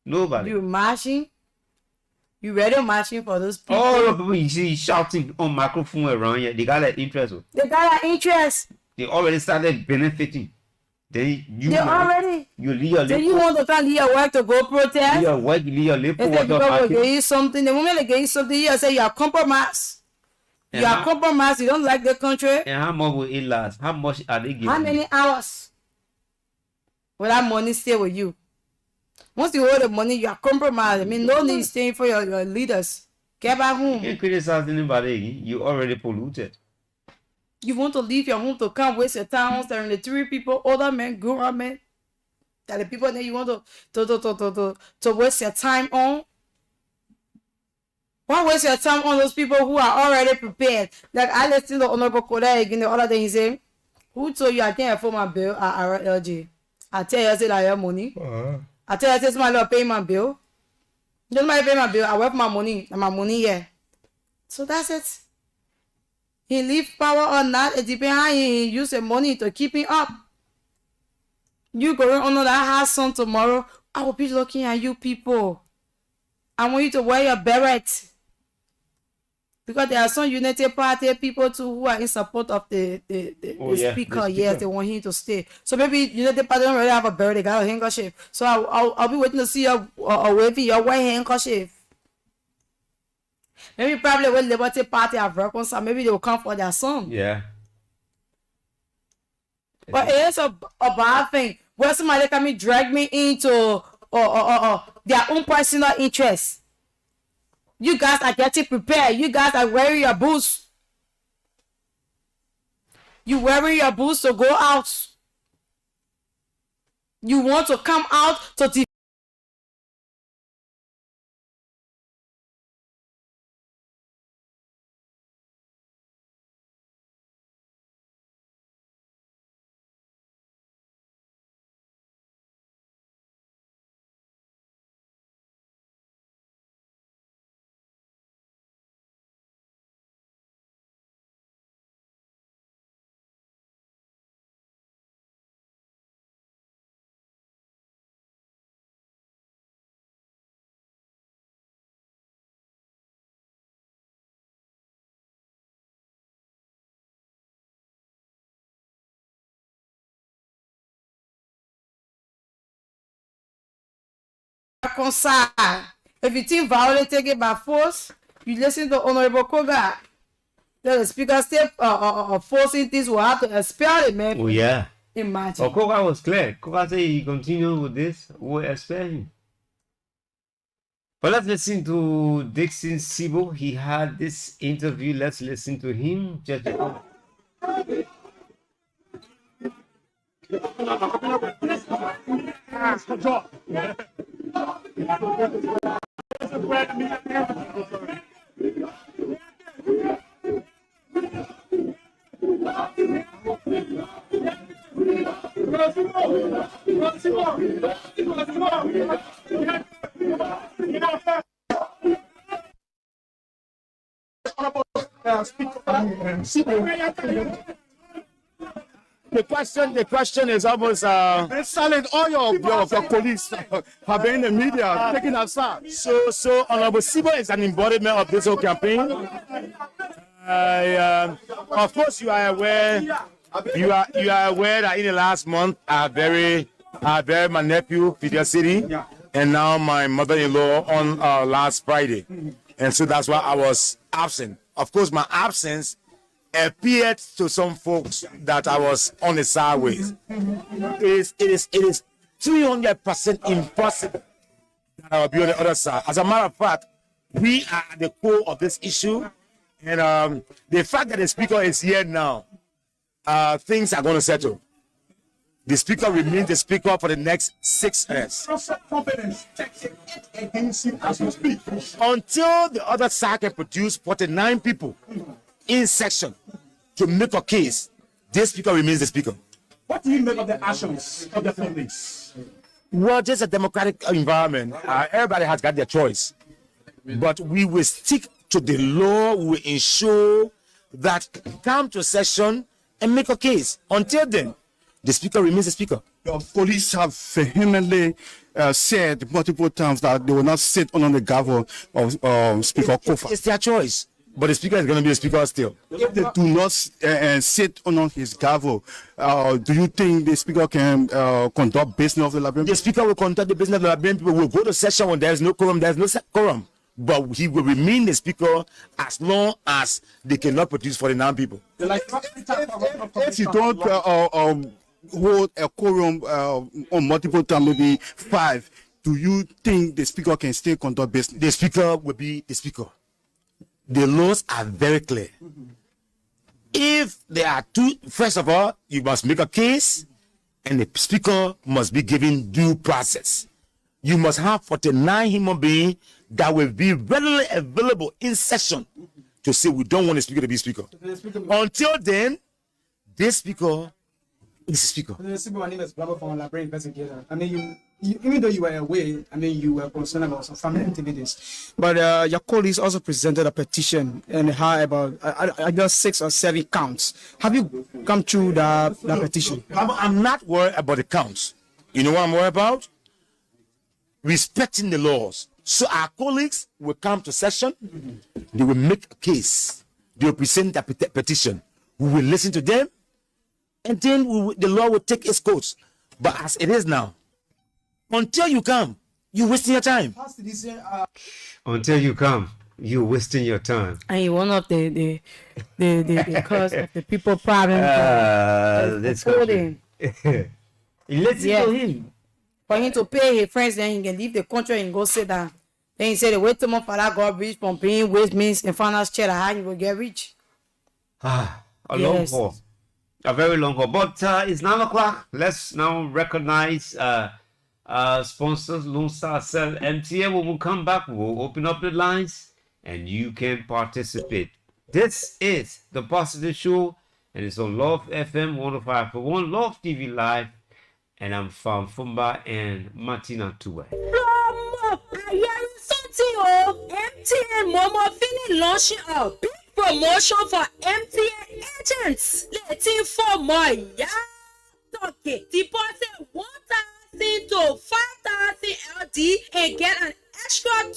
Nobody. You marching? You ready marching for those people? All the people you see shouting on microphone around here, they got that interest. They got that interest. They already started benefiting. Then you leave your then you want to try to leave your work to go protest? Leave your work, leave your labor. If people will give you something, the moment they give you something, you say you are compromised. You are compromised, you don't like the country. And how much will it last? How much are they giving? How many hours will that money stay with you? Once you hold the money, you are compromised. I mean, no need staying for your leaders. Get back home. You can't criticize anybody. You already polluted. You want to leave your home to come waste your time on 73 people, older men, grown men, that the people that you want to waste your time on. Why waste your time on those people who are already prepared? Like I listened to Honorable Koda again the other day, he said, who told you I can't afford my bill at RLG? I tell you, I said I have money. I tell you, I said somebody will pay my bill. Don't mind pay my bill, I work my money, and my money here. So that's it. He leave power or not, it depends how he use the money to keep him up. You going on that house son tomorrow, I will be looking at you people. I want you to wear your beret. Because there are some Unity Party people too who are in support of the speaker. Yes, they want him to stay. So maybe Unity Party don't really have a beret, they got a handkerchief. So I'll be waiting to see you waving your white handkerchief. Maybe probably when Liberty Party have reconciled, maybe they will come for their son. Yeah. But it is a bad thing. Where somebody can drag me into their own personal interest. You guys are getting prepared. You guys are wearing your boots. You wearing your boots to go out. You want to come out to reconcile. If you think violence take it by force, you listen to Honorable Koga. The speaker said forcing things will have to expel it, man. Oh yeah. Imagine. Koga was clear. Koga said he continued with this, we'll expel him. But let's listen to Dixon Sibo. He had this interview. Let's listen to him. Just The question is almost silent. All your colleagues have been in the media taking our side. So Honorable Sibo is an embodiment of this whole campaign. Of course, you are aware. You are aware that in the last month, I buried my nephew Fidel City, and now my mother-in-law on last Friday, and so that's why I was absent. Of course, my absence appeared to some folks that I was on the sideways. It is 300% impossible that I will be on the other side. As a matter of fact, we are at the core of this issue, and the fact that the speaker is here now, things are going to settle. The speaker remains the speaker for the next 6 years. Until the other side can produce 49 people in section to make a case, this speaker remains the speaker. What do you make of the actions of the police? Well, just a democratic environment. Everybody has got their choice. But we will stick to the law. We will ensure that come to session and make a case. Until then, the speaker remains the speaker. The police have vehemently said multiple times that they will not sit on the gavel of Speaker Kofa. It's their choice. But the speaker is going to be the speaker still. If they do not sit on his gavel, do you think the speaker can conduct business of the Liberian? The speaker will conduct the business of the Liberian people. Will go to session when there is no quorum. There is no quorum. But he will remain the speaker as long as they cannot produce 49 people. If you don't hold a quorum on multiple times, maybe 5, do you think the speaker can still conduct business? The speaker will be the speaker. The laws are very clear. If there are two, first of all, you must make a case, and the speaker must be given due process. You must have 49 human beings that will be readily available in session to say we don't want the speaker to be speaker. Until then, this speaker is speaker. My name is Bravo from Library Investigator. I mean, you, even though you were away, I mean, you were concerned about some family activities. But your colleagues also presented a petition and had about I guess 6 or 7 counts. Have you come through that petition? I'm not worried about the counts. You know what I'm worried about? Respecting the laws. So our colleagues will come to session. They will make a case. They will present a petition. We will listen to them. And then the law will take its course. But as it is now, until you come, you're wasting your time. Until you come, you're wasting your time. And one of the cause of the people problem. Let's go. Listen to him. For him to pay his friends, then he can leave the country and go sit down. Then he said the way too much for that God rich from being waste means in finance chair, how you will get rich. Long haul. A very long haul. But it's 9 o'clock. Let's now recognize sponsors, Lone Star Cell, MTN. When we come back, we'll open up the lines and you can participate. This is the Positive Show, and it's on Love FM 105.1, Love TV Live, and I'm from Fumba and Martina Tuwe. MTN Momo Fini launching a big promotion for MTN agents. Letting for more okay. Deposit 1,000 to 5,000 LD and get an extra 20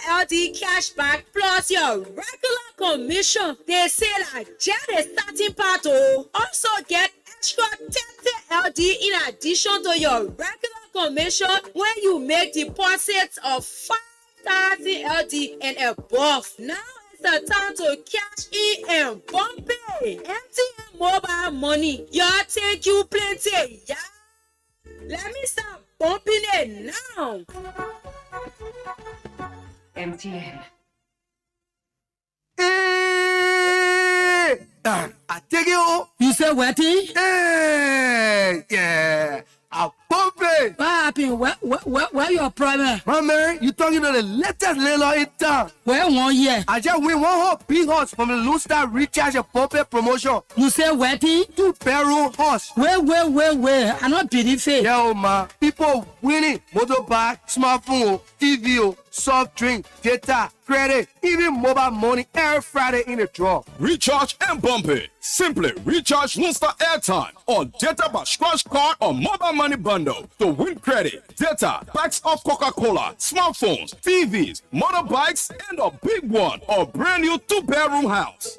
LD cashback plus your regular commission. They say like just a starting part. Also get extra 30 LD in addition to your regular commission when you make deposits of 5,000 LD and above. Now it's the time to cash in and bump it. MTN mobile money, y'all take you plenty, yeah. Let me start bumping it now. MTN. Hey! I take it. You said what? Hey! Yeah! I pump it. Hey, What happened? Where your problem? my man, you talking to the latest landlord in town. Where 1 year? I just win one whole big house from the Lone Star Recharge and Puppet promotion. You say wedding? 2-bedroom house. Wait. I not believe it. Yo, man, people winning motorbike, smartphone, TV, soft drink, data, credit, even mobile money every Friday in the draw. Recharge and bump it. Simply recharge Lone Star airtime or data by scratch card or mobile money bundle to win credit, data, packs of Coca-Cola, smartphones, TVs, motorbikes, and a big one or brand new 2-bedroom house.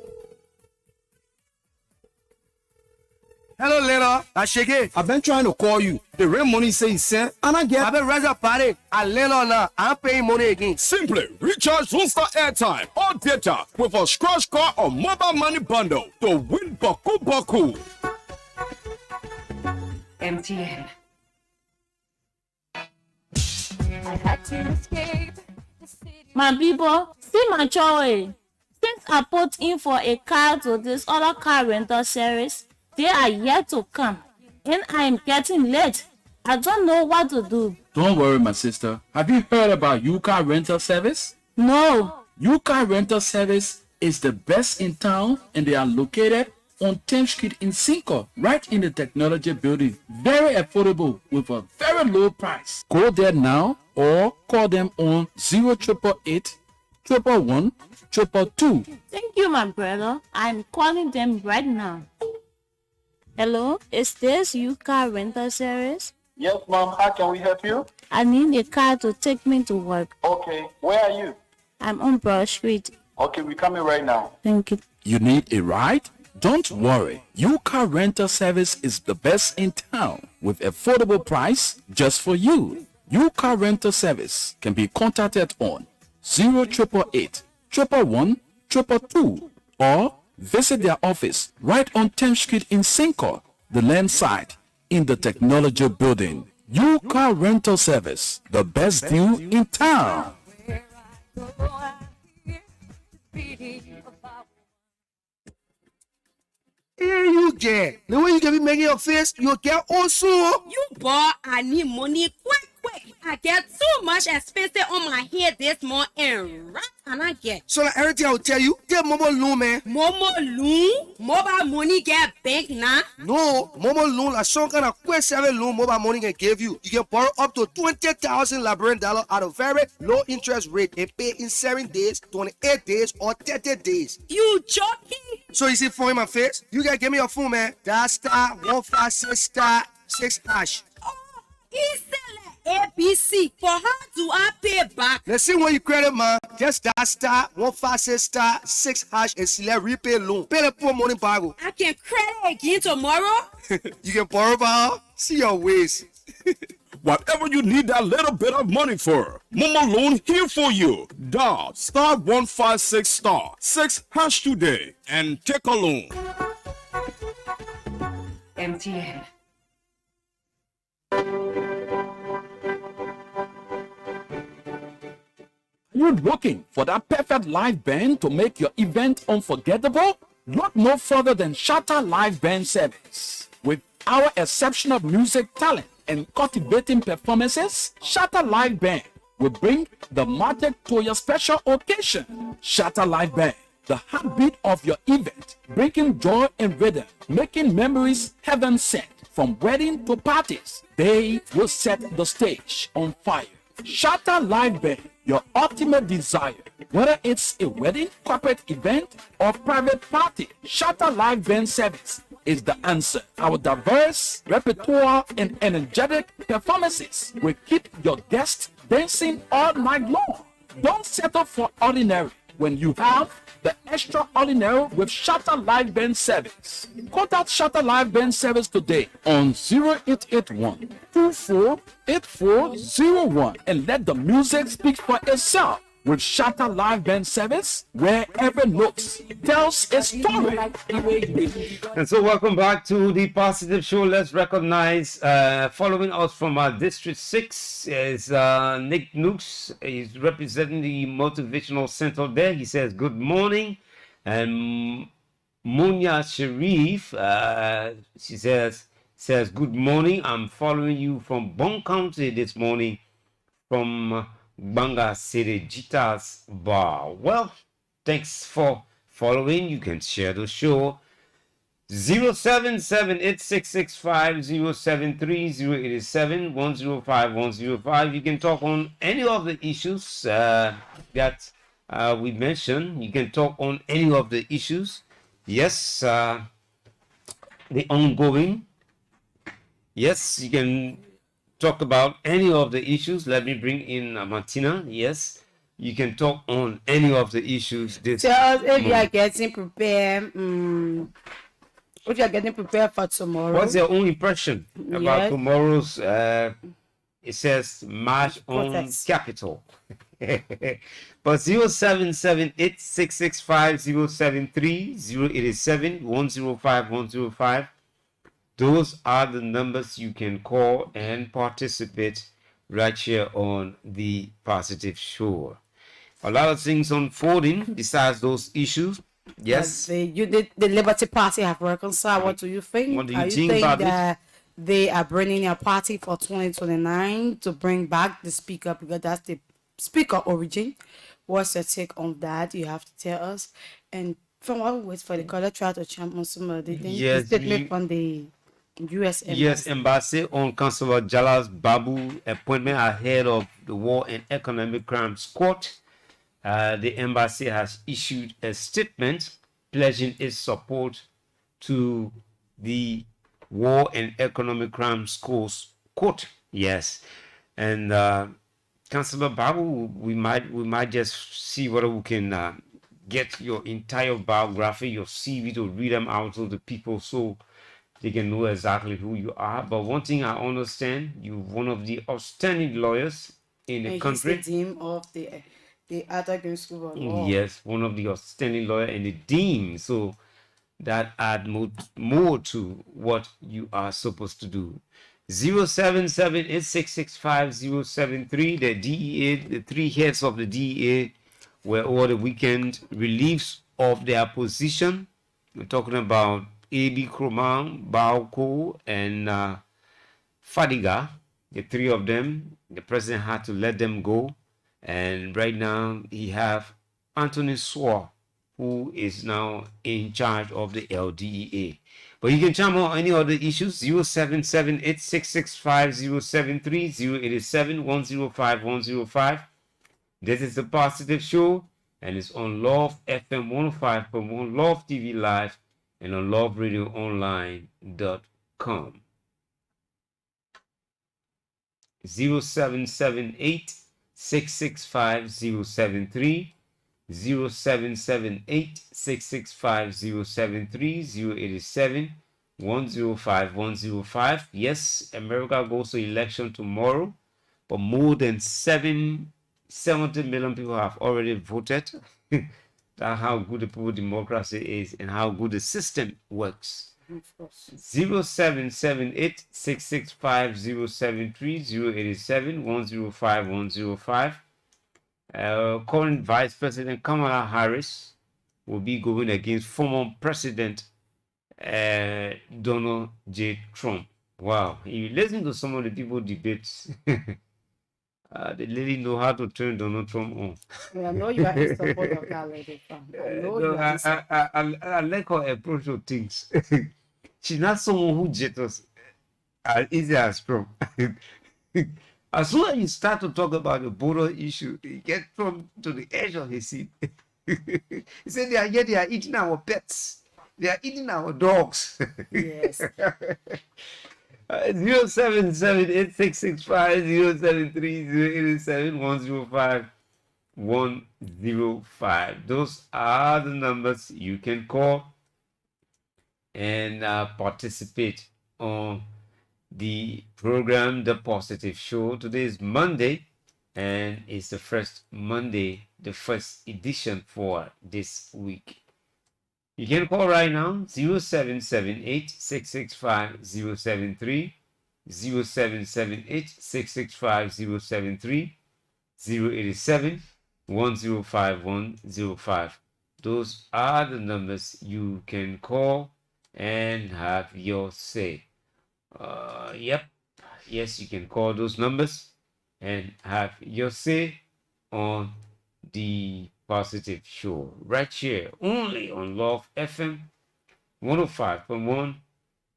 Hello, Lena. That's Shege. I've been trying to call you. The rent money say he sent, and I get. I've been raising a party. I Lena now. I'm paying money again. Simply recharge Lone Star airtime or data with a scratch card or mobile money bundle to win Baku. MTN. I had to escape the city. My people, see my choice. Since I put in for a car to this other car rental service, they are yet to come, and I am getting late. I don't know what to do. Don't worry, my sister. Have you heard about U-Car rental service? No. U-Car rental service is the best in town, and they are located on 10th Street in Cinco, right in the technology building. Very affordable with a very low price. Go there now or call them on 0888 111 222. Thank you, my brother. I'm calling them right now. Hello, is this U-Car rental service? Yes, ma'am. How can we help you? I need a car to take me to work. Okay. Where are you? I'm on Broad Street. Okay, we're coming right now. Thank you. You need a ride? Don't worry. U-Car rental service is the best in town with affordable price just for you. U-Car rental service can be contacted on 0888 111 222 or visit their office right on 10th Street in Cinco, the land side in the technology building. U-Car rental service, the best deal in town. Here you get. The way you can be making your face, you get also. You boy, I need money quick. I get too much expensive on my head this month and right and I get. So like everything I will tell you, get Momo loan, man. Momo loan? Mobile money get bank now? No, Momo loan like some kind of quick service loan mobile money can give you. You can borrow up to 20,000 Liberian dollar at a very low interest rate and pay in 7 days, 28 days, or 30 days. You joking? So you see phone in my face? You can give me your phone, man. That star 156*6#. Oh, it's ABC. For how do I pay back? Let's see when you credit, man. Just that star 156*6# and select repay loan. Pay the poor money back. I can credit again tomorrow? You can borrow back. See your ways. Whatever you need that little bit of money for, Momo Loan here for you. Dial star 156*6# today and take a loan. MTN. You looking for that perfect live band to make your event unforgettable? Look no further than Shatta Live Band Service. With our exceptional music talent and cultivating performances, Shatta Live Band will bring the magic to your special occasion. Shatta Live Band, the heartbeat of your event, bringing joy and rhythm, making memories heaven sent. From wedding to parties, they will set the stage on fire. Shatta Live Band, your ultimate desire. Whether it's a wedding, corporate event, or private party, Shatta Live Band Service is the answer. Our diverse repertoire and energetic performances will keep your guests dancing all night long. Don't settle for ordinary when you have the extraordinary with Shatta Live Band Service. Contact Shatta Live Band Service today on 0881 248401 and let the music speak for itself. With Shatta Live Band Service, where every note tells a story. And so welcome back to the Positive Show. Let's recognize, following us from our District 6 is Nick Nooks. He's representing the Motivational Center there. He says, good morning. And Munya Sharif, she says, Says, good morning. I'm following you from Bon County this morning from Banga City Jitas Bar. Well, thanks for following. You can share the show. 077-8665-073-087-105-105. You can talk on any of the issues that we mentioned. You can talk on any of the issues. Yes, the ongoing. Yes, you can talk about any of the issues. Let me bring in Martina. Yes, you can talk on any of the issues. This Tell us if you are getting prepared. If you are getting prepared for tomorrow. What's your own impression about Yes. tomorrow's? It says March on Protest. Capital. But 077-8665-073-087-105-105. Those are the numbers you can call and participate right here on the Positive Show. A lot of things unfolding besides those issues. Yes. The Liberty Party have reconciled. What do you think? What do you Are think you about think that they are bringing a party for 2029 to bring back the speaker, because that's the speaker origin? What's your take on that? You have to tell us. And from what we wait for the caller, try to chime on some of the things. Yes, Statement you- from the U.S. Embassy. U.S. Embassy on Councillor Jalas Babu appointment ahead of the War and Economic Crimes Court. The embassy has issued a statement pledging its support to the War and Economic Crimes Court. Yes, and Councillor Babu, we might just see whether we can get your entire biography, your CV, to read them out to the people so they can know exactly who you are. But one thing I understand, you're one of the outstanding lawyers in the And country. he's the dean of the Arthur Green School of Law. Yes, one of the outstanding lawyer and the dean. So that add more to what you are supposed to do. 077-8665-073. The DEA, the three heads of the DEA were over the weekend reliefs of their position. We're talking about A.B. Kromang, Bauko, and Fadiga. The three of them, the president had to let them go. And right now, he have Anthony Swore, who is now in charge of the LDEA. But you can chime on any other issues. 077-8665-073-087-105-105. This is the Positive Show, and it's on Love FM 105.1, Love TV Live, and on loveradioonline.com. 077-8665-073, 077-8665-073, 087-105-105. Yes, America goes to election tomorrow, but more than 70 million people have already voted. That's how good the people democracy is and how good the system works. 077-8665-073-087-105-105. Current Vice President Kamala Harris will be going against former President Donald J. Trump. Wow, you listen to some of the people debates. The lady know how to turn Donald Trump on. Yeah, I know you are in support of that lady. I know you are in support. I like her approach to things. She's not someone who jetters as easy as Trump. As soon as you start to talk about the border issue, you get Trump to the edge of his seat. He said they are eating our pets. They are eating our dogs. Yes. 077-8665-073-087-105-105. Those are the numbers you can call and participate on the program, The Positive Show. Today is Monday, and it's the first Monday, the first edition for this week. You can call right now, 0778-665-073, 0778-665-073, 087-105-105. Those are the numbers you can call and have your say. Yep. Yes, you can call those numbers and have your say on the Positive Show right here only on Love FM 105.1,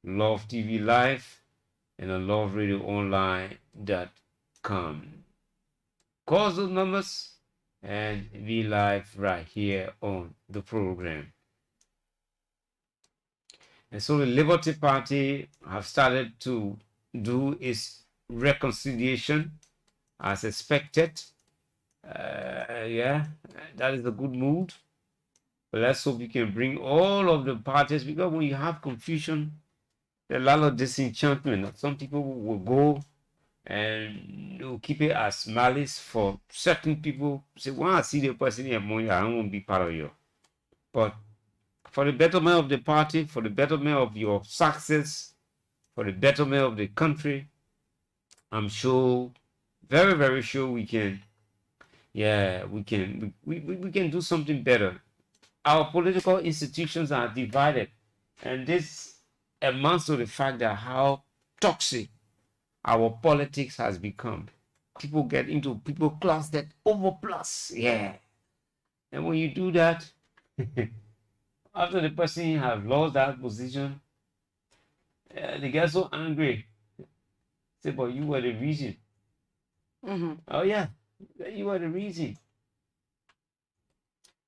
Love TV Live, and on loveradioonline.com. Call those numbers and be live right here on the program. And so the Liberty Party have started to do its reconciliation as expected. Yeah, that is a good mood. But let's hope we can bring all of the parties, because when you have confusion, there's a lot of disenchantment. Some people will go and they'll keep it as malice for certain people. Say, when I see the person here, I don't want to be part of you. But for the betterment of the party, for the betterment of your success, for the betterment of the country, I'm sure, very, very sure we can, we can do something better. Our political institutions are divided, and this amounts to the fact that how toxic our politics has become. People get into people class that overplus, and when you do that, after the person have lost that position, they get so angry. Say, but you were the reason. Oh yeah, you were the reason.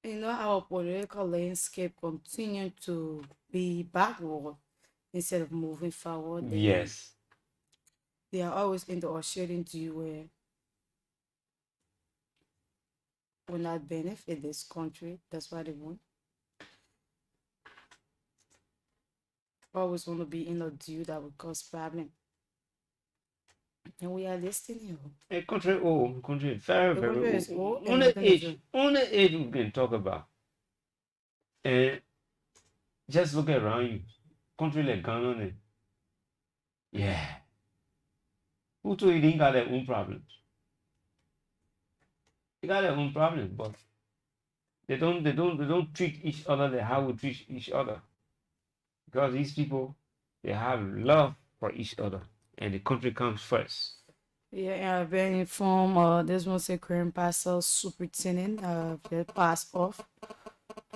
You know, our political landscape continue to be backward instead of moving forward. Yes. They are always into ushering to you where will not benefit this country. That's what they want. Always want to be in a deal that will cause problem. And we are listening. A country old, country very, The very country old. is old and Only nothing is age we can talk about. And just look around you. Country like Ghana, yeah. Who told you they got their own problems? They got their own problems, but they don't treat each other like how we treat each other. Because these people, they have love for each other, and the country comes first. Yeah, and I've been informed. This one say current pastor superintendent they passed off.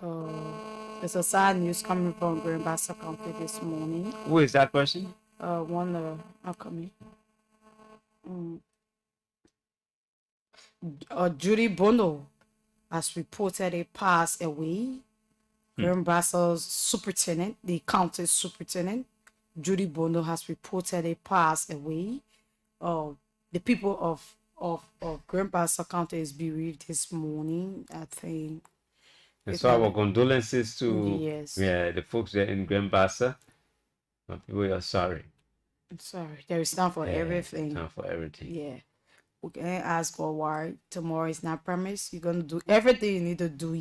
There's a sad news coming from Grand Bassa County this morning. Who is that person? One upcoming. Judy Bono has reportedly passed away. Grand Bassa's superintendent, the county superintendent, Judy Bono has reportedly passed away. The people of Grand Bassa County is bereaved this morning. I think. And so our condolences to the folks there in Grand Bassa. People are sorry. I'm sorry. There is time for everything. Time for everything. Yeah. We can ask God why tomorrow is not promised. You're gonna do everything you need to do,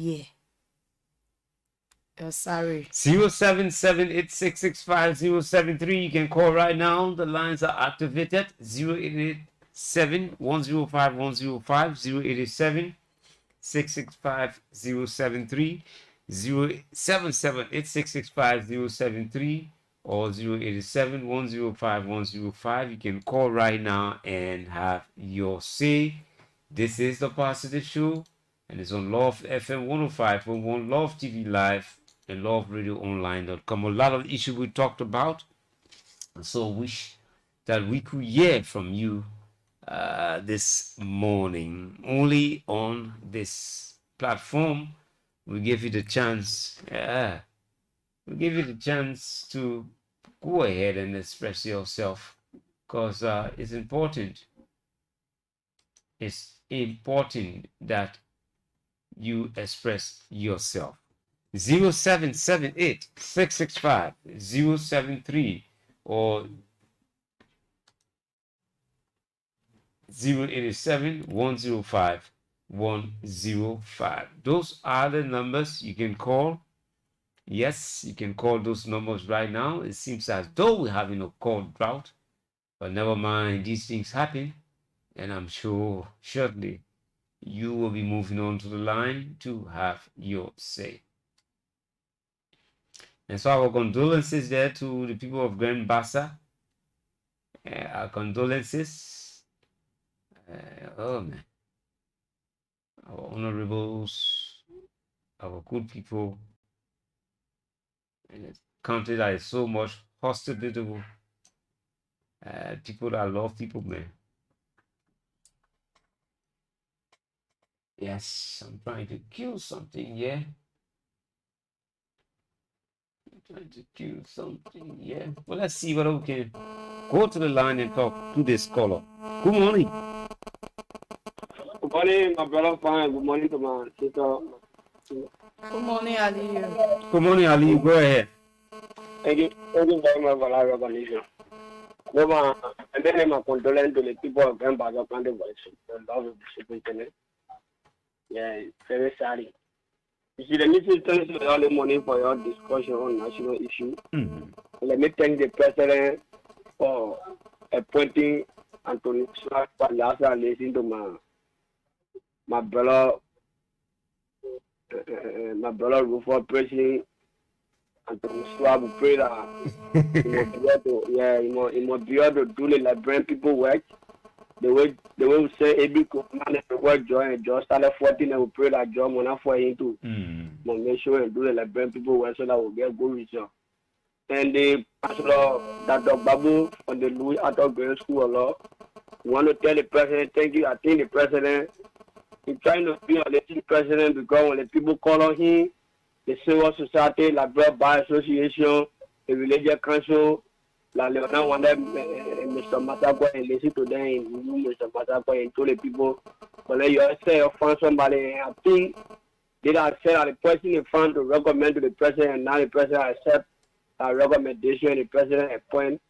sorry. 07786650073. You can call right now. The lines are activated. 087-105-105, 087-665-073, 077-8665073, or 087-105-105. You can call right now and have your say. This is the Positive Show, and it's on Love FM 105.1, Love TV Live, and LoveRadioOnline.com. A lot of issues we talked about, and so wish that we could hear from you this morning. Only on this platform we give you the chance. We give you the chance to go ahead and express yourself, because it's important. It's important that you express yourself. 0778-665-073 or 087-105-105. Those are the numbers you can call. Yes, you can call those numbers right now. It seems as though we're having a call drought, but never mind, these things happen, and I'm sure shortly you will be moving on to the line to have your say. And so our condolences there to the people of Grand Bassa. Our condolences. Oh man, our honorables, our good people in a country that is so much hospitable. People that love people, man. Yes, I'm trying to kill something, yeah. I'm trying to kill something, yeah. Well, let's see whether we can go to the line and talk to this caller. Good morning. Good morning, my brother. Fine. Good morning to my sister. Good morning, Ali. Good morning, Ali. Go ahead. Thank you very much for that recognition. And then my condolence to the people of Grand Baga County Voice. The love of the superintendent. Yeah, it's very sad. You see, the minister thanks you all the money for your discussion on national issue. Let me thank the president for appointing Anthony Swart for last listening to my brother Rufo preaching. Anthony Swart will pray that he must be able to do the Liberian people work. The way we say every command the work joy and just started 14 and we pray that job will not for him to make sure and do the Liberian people work so that we'll get good result. And the pastor Dr. Babu from the Louis Arthur Grade School a lot. We want to tell the president thank you. I think the president is trying to be a little president because when the people call on him, the civil society, like Bar Association, the religious council, like Leonard wanted Mr. Masakwa and listen to them, Mr. Masakwa and told the people, but then you say you find somebody, I think they have said that the person in front to recommend to the president, and now the president accept a recommendation, the president appoint.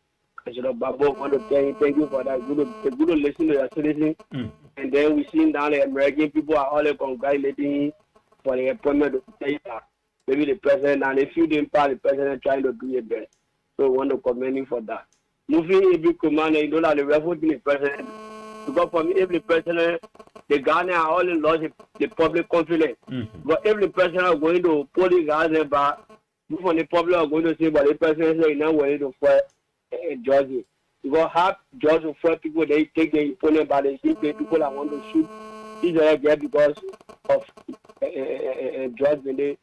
President Babu want to thank you for that. Good to listen to your citizens. And then we see now the American people are all congratulating him for the appointment to say that. Maybe the president, and if you didn't pass, the president trying to do it best. So we want to commend him for that. Moving every commander, you don't have the reference to the president. Because for me, every president, the Ghana are all lost the public confidence. But every president are going to pull the Ghana back. From the public are going to say, but the president say, now we're to fight judges. Because half judges will fight people, they take the opponent, but they see people that want to shoot Israel because of judgment. They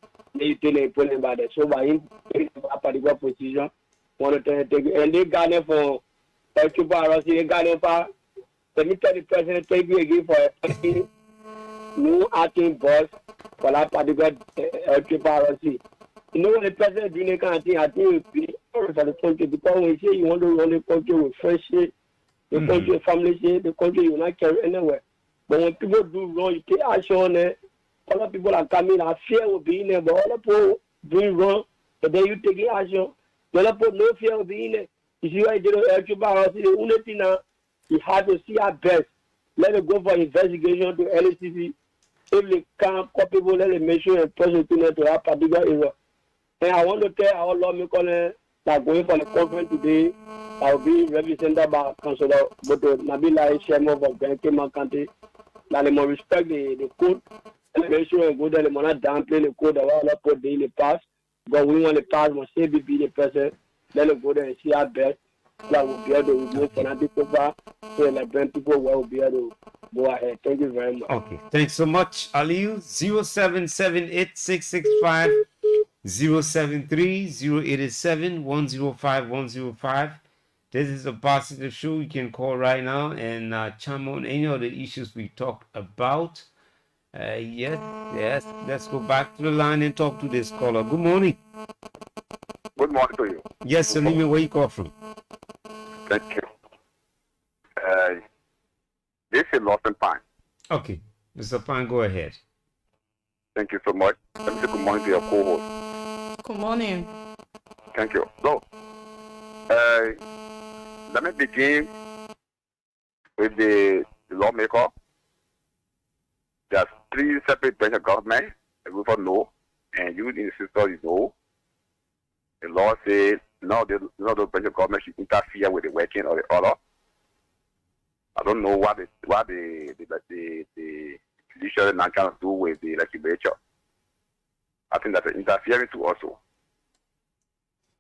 take the opponent by that. So by him, a particular position, want to take it. And they got it for they got it for. Let me tell the president, thank you again for a new acting boss for that particular RC. You know, when the president doing that kind of thing, I think it would be for the country because when you say you want to run the country with friendship, the country with family shit, the country you will not carry anywhere. But when people do wrong, you take action on it. All the people are coming, and fear will be in there, but all the people doing wrong, and then you taking action. The other people, no fear will be in there. You see why they don't help you back, the only thing now, you have to see our best. Let it go for investigation to LCC. If they can't call people, let them make sure and prosecute to that particular area. And I want to tell our lawmakers that going for the conference today, I will be represented by Councilor Boto Nabila Chairman of Grand Kema County. That they must respect the code. And make sure and go there, they must not downplay the code that we all put in the past. But we want the past, must say be the present. Let them go there and see our best. That will be able to remove fanatic over. So like when people will be able to go ahead. Thank you very much. Okay, thanks so much, Aliyu. 0778665 073 087 105 105. This is a positive show. You can call right now and chime on any of the issues we talked about. Yes. Let's go back to the line and talk to this caller. Good morning. Good morning to you. Yes, Salimi, where you call from? Thank you. This is Lawson Pine. Okay, Mr. Pine, go ahead. Thank you so much. Let me say good morning to your co-host. Good morning. Thank you. So, let me begin with the lawmaker. There's 3 separate branches of government. Everyone know, and you in the system, you know. The law says no, the branch of government should interfere with the working of the other. I don't know what the judiciary now can do with the legislature. I think that's an interference too also.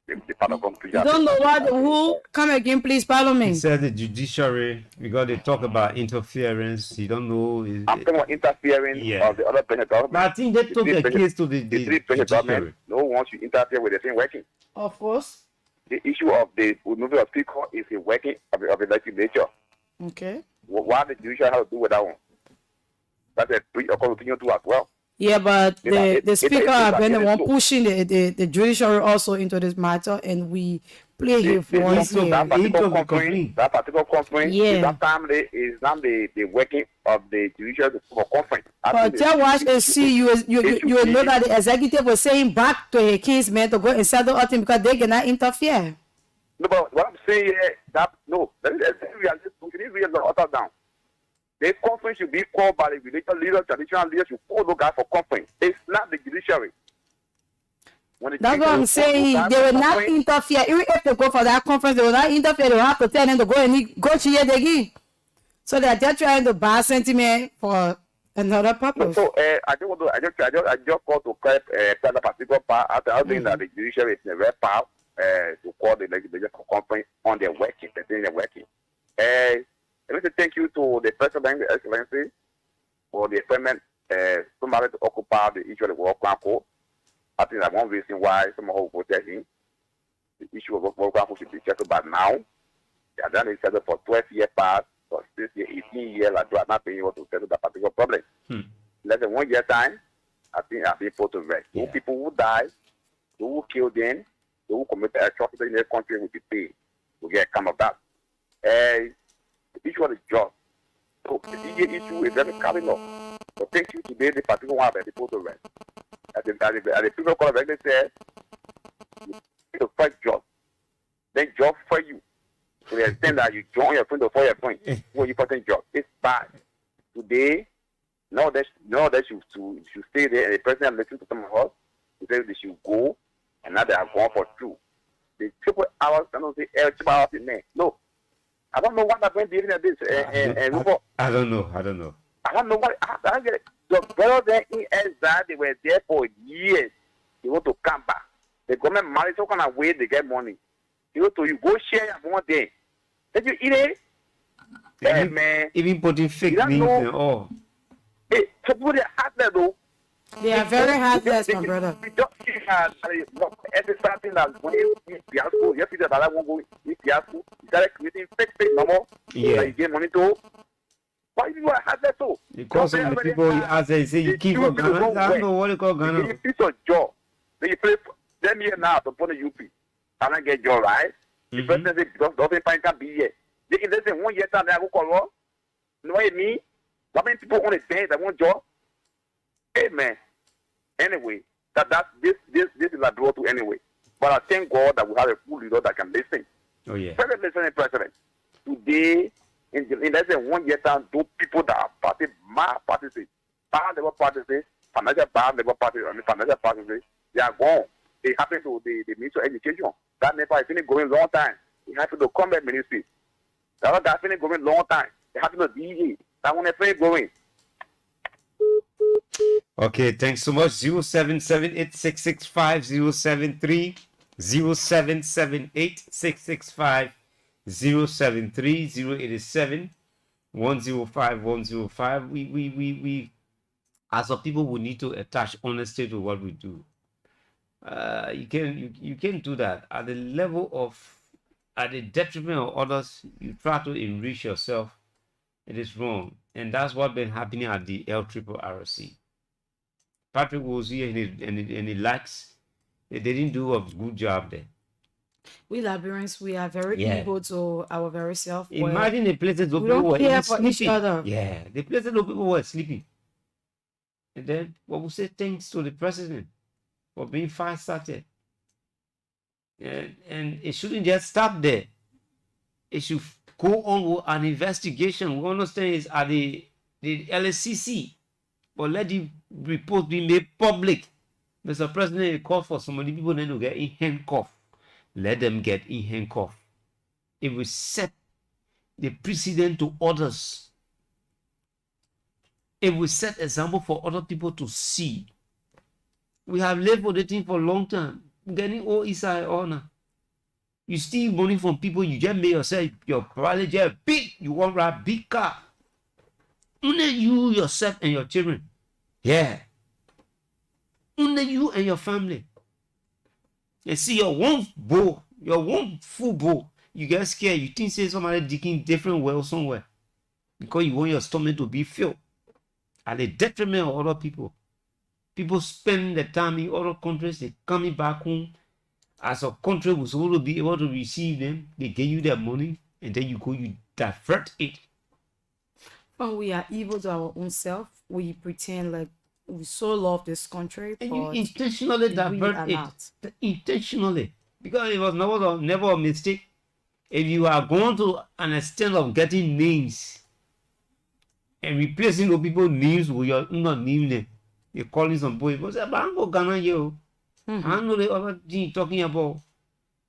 the part of country. You don't know what, who, come again, please, follow me. He said the judiciary, because they talk about interference. You don't know. I'm talking about interference of the other branch government. But I think they took the case to the three branch government. No one should interfere with the thing working. Of course. The issue of the removal of speaker is a working of the legislature. Okay. What the judiciary has to do with that one? That's a opinion too as well. Yeah, but the speaker have been the one pushing the judiciary also into this matter, and we play his voice here. That particular conference, yeah. That time is not the working of the judiciary for conference. But just watch and see, you know that the executive was saying back to a case man to go and settle out because they cannot interfere. No, but what I'm saying here, that we need to utter down. The conference should be called by the religious leaders, traditional leaders, should call those guys for conference. It's not the judiciary. That's what I'm saying. They will not interfere. Even if they go for that conference, they will not interfere. They will have to tell them to go and negotiate again. So they're just trying to buy sentiment for another purpose. So I just called to tell the particular part after I think that the judiciary is a very power to call the legislature for conference on their working, the thing they're working. Let me say thank you to the President, the Excellency, for the appointment somebody to occupy the issue of the World Council. I think that's one reason why some of us voted him. The issue of the World Council should be settled by now. They have done it settled for 12 years past, for 6 years, 18 years, like they are not being able to settle that particular problem. Less than 1 year time, I think I've been put to rest. Those people who died, those who killed them, those who committed atrocities in their country will be paid. Will get account of that. The issue of the job. So the DJ issue is very cardinal. So thank you today, the particular one that they put to rest. As the people call it, they said, you need to fight job. Then job for you. To the extent that you join your friend for your friend, when you put in job. It's bad. Today, now that you should stay there and the president listen to some of us, he said they should go, and now they are gone for 2. The triple hours, I don't say triple hours in there. No. I don't know what I'm going to do in this. I don't know. I don't know what. I don't get it. The brother there in Ezra, they were there for years. They want to come back. The government married some kind of way they get money. You know, to you go share one day. Did you eat it? Even, man. Even putting fake meat and all. Hey, so put it out there though. They are very heartless, my brother. We don't see everything that's going in fiasco. You see that I won't go in fiasco. You started creating fake normal. Yeah. You get money to. Why you have that too? Because of the people as they say you keep on Ghana. I don't know what you call Ghana. You piece of job. Then you play 10 years now to put the UP. I don't get job right. The president says because the other can be here. They can say 1 year time they go call law. You know what I mean? How many people on the bench that want job? Hey man. Anyway, this is a draw to anyway. But I thank God that we have a full leader that can listen. Oh yeah. President, today, in less than 1 year time, those people that are party, my party, bad level party, financial bad level party, financial party, they are gone. They happen to the Ministry of Education. That never has been going long time. It happened to Combat Ministry. That has been going long time. It happened to DG. That one has been going. Okay, thanks so much. 0778-665-073, 0778-665-073, 087-105-105. We as a people, we need to attach honesty to what we do. You can't do that at the level of, at the detriment of others. You try to enrich yourself. It is wrong, and that's what been happening at the LRRC. Patrick was here and he likes. They didn't do a good job there. We Liberians, we are very able to our very self. Imagine the places where people were even sleeping. Yeah, the places where people were sleeping. And then what we say thanks to the president for being fast-started. And it shouldn't just stop there. It should go on with an investigation. We understand it's at the LSCC. But let the report be made public. Mr. President, call for some of the people then to get in handcuffed. Let them get in handcuffed. It will set the precedent to others. It will set example for other people to see. We have lived for the thing for a long time. Getting all inside honor. You steal money from people, you just make yourself, your probably just big, you want to ride big car. Only you, yourself, and your children. Yeah. Only you and your family. And see your one bowl, your one full bowl, you get scared. You think say somebody digging different well somewhere. Because you want your stomach to be filled. At the detriment of other people. People spend the time in other countries, they coming back home. As a country was supposed to be able to receive them, they give you their money, and then you go, you divert it. When we are evil to our own self, we pretend like we so love this country. And you intentionally divert it. Intentionally. Because it was never a mistake. If you are going to an extent of getting names and replacing the people's names with your not name, you're calling some boy, but say, but I'm going to Ghana here. I know the other thing talking about.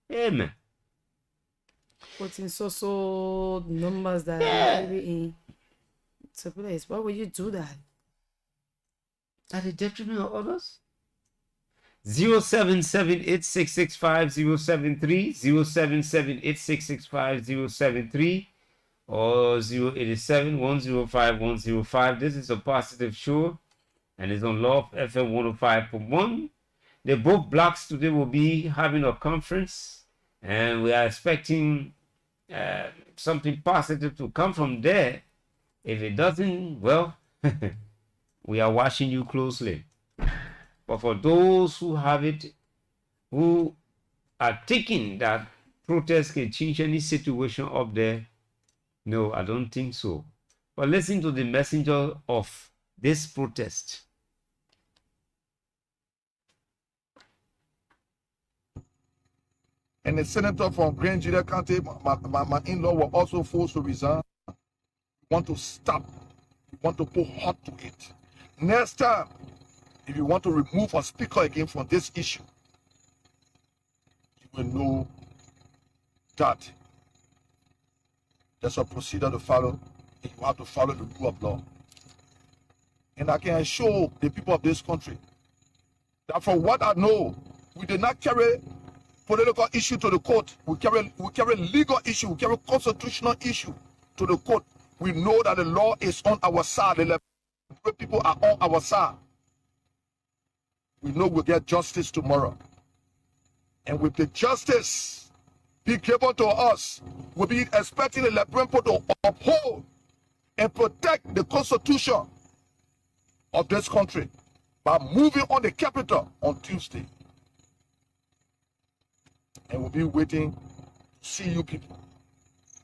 Hey, man. Putting so numbers that are in to place. Why would you do that? At the detriment of others? 0778665 073 or 087-105-105. This is a positive show and it's on Love FM 105.1. The book blocks today will be having a conference and we are expecting something positive to come from there. If it doesn't, well, we are watching you closely. But for those who have it, who are thinking that protest can change any situation up there, no, I don't think so. But listen to the messenger of this protest. And the senator from Grand Julia County, my in-law, were also forced to resign. We want to stop. We want to put hot to it. Next time, if you want to remove a speaker again from this issue, you will know that there's a procedure to follow, and you have to follow the rule of law. And I can assure the people of this country that from what I know, we did not carry political issue to the court. We carry legal issue, we carry constitutional issue to the court. We know that the law is on our side. The people are on our side. We know we'll get justice tomorrow. And with the justice be given to us, we'll be expecting the Liberian people to uphold and protect the constitution of this country by moving on the capital on Tuesday. And we'll be waiting to see you people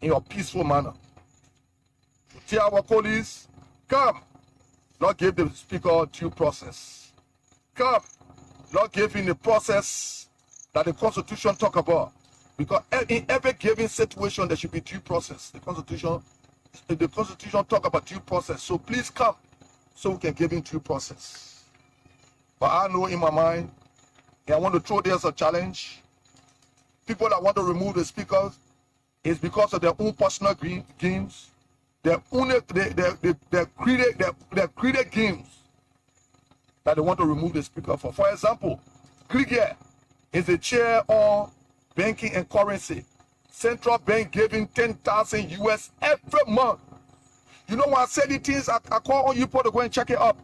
in your peaceful manner. To tell our colleagues, come, Lord, give the speaker due process. Come, Lord, give him the process that the Constitution talk about. Because in every given situation, there should be due process. The Constitution talk about due process. So please come, so we can give him due process. But I know in my mind, and I want to throw this as a challenge. People that want to remove the speakers is because of their own personal gains, their created games that they want to remove the speaker for. For example, Grigier is the chair on banking and currency. Central Bank giving 10,000 US every month. You know when I say these things, I call on you people to go and check it up.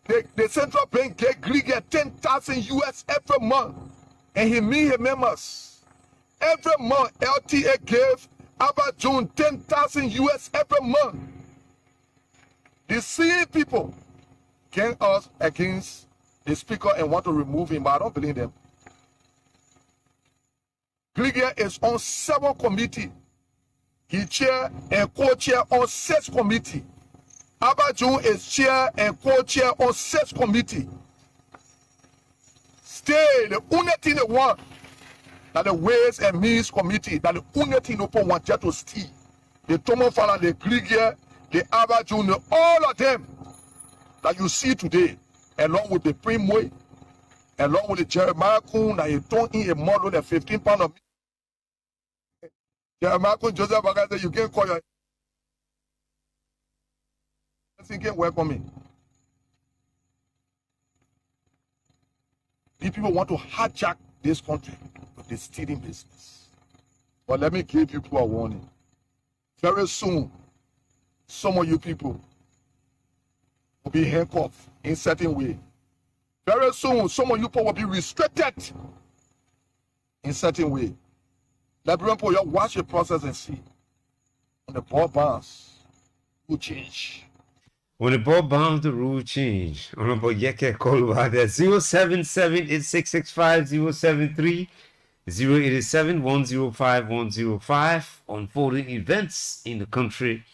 The Central Bank gave Grigier 10,000 US every month. And he members. Every month, LTA gave Abba June 10,000 US every month. The same people came us against the speaker and want to remove him, but I don't believe them. Grigier is on 7 committees. He chair and co-chair on 6 committees. Abba June is chair and co-chair on 6 committees. Stay the only thing they want that the Ways and Means Committee, that the only thing they want to steal. The Tomo Fala, the Grigier, the Abba June, all of them that you see today, along with the Primoy, along with the Jeremiah Kun, that he turned in a model of 15 pounds of meat. Jeremiah Kun, Joseph Baga said, you can't call your... You can't welcome me. These people want to hijack this country. the stealing business. But let me give you a warning. Very soon, some of you people will be handcuffed in certain way. Very soon, some of you people will be restricted in certain way. Liberian people, you watch the process and see. When the ball bounce, will change. When the ball bounce, the rule change. Honorable Yeke Kolwa, that's 077-8665-073, 087-105-105, unfolding events in the country.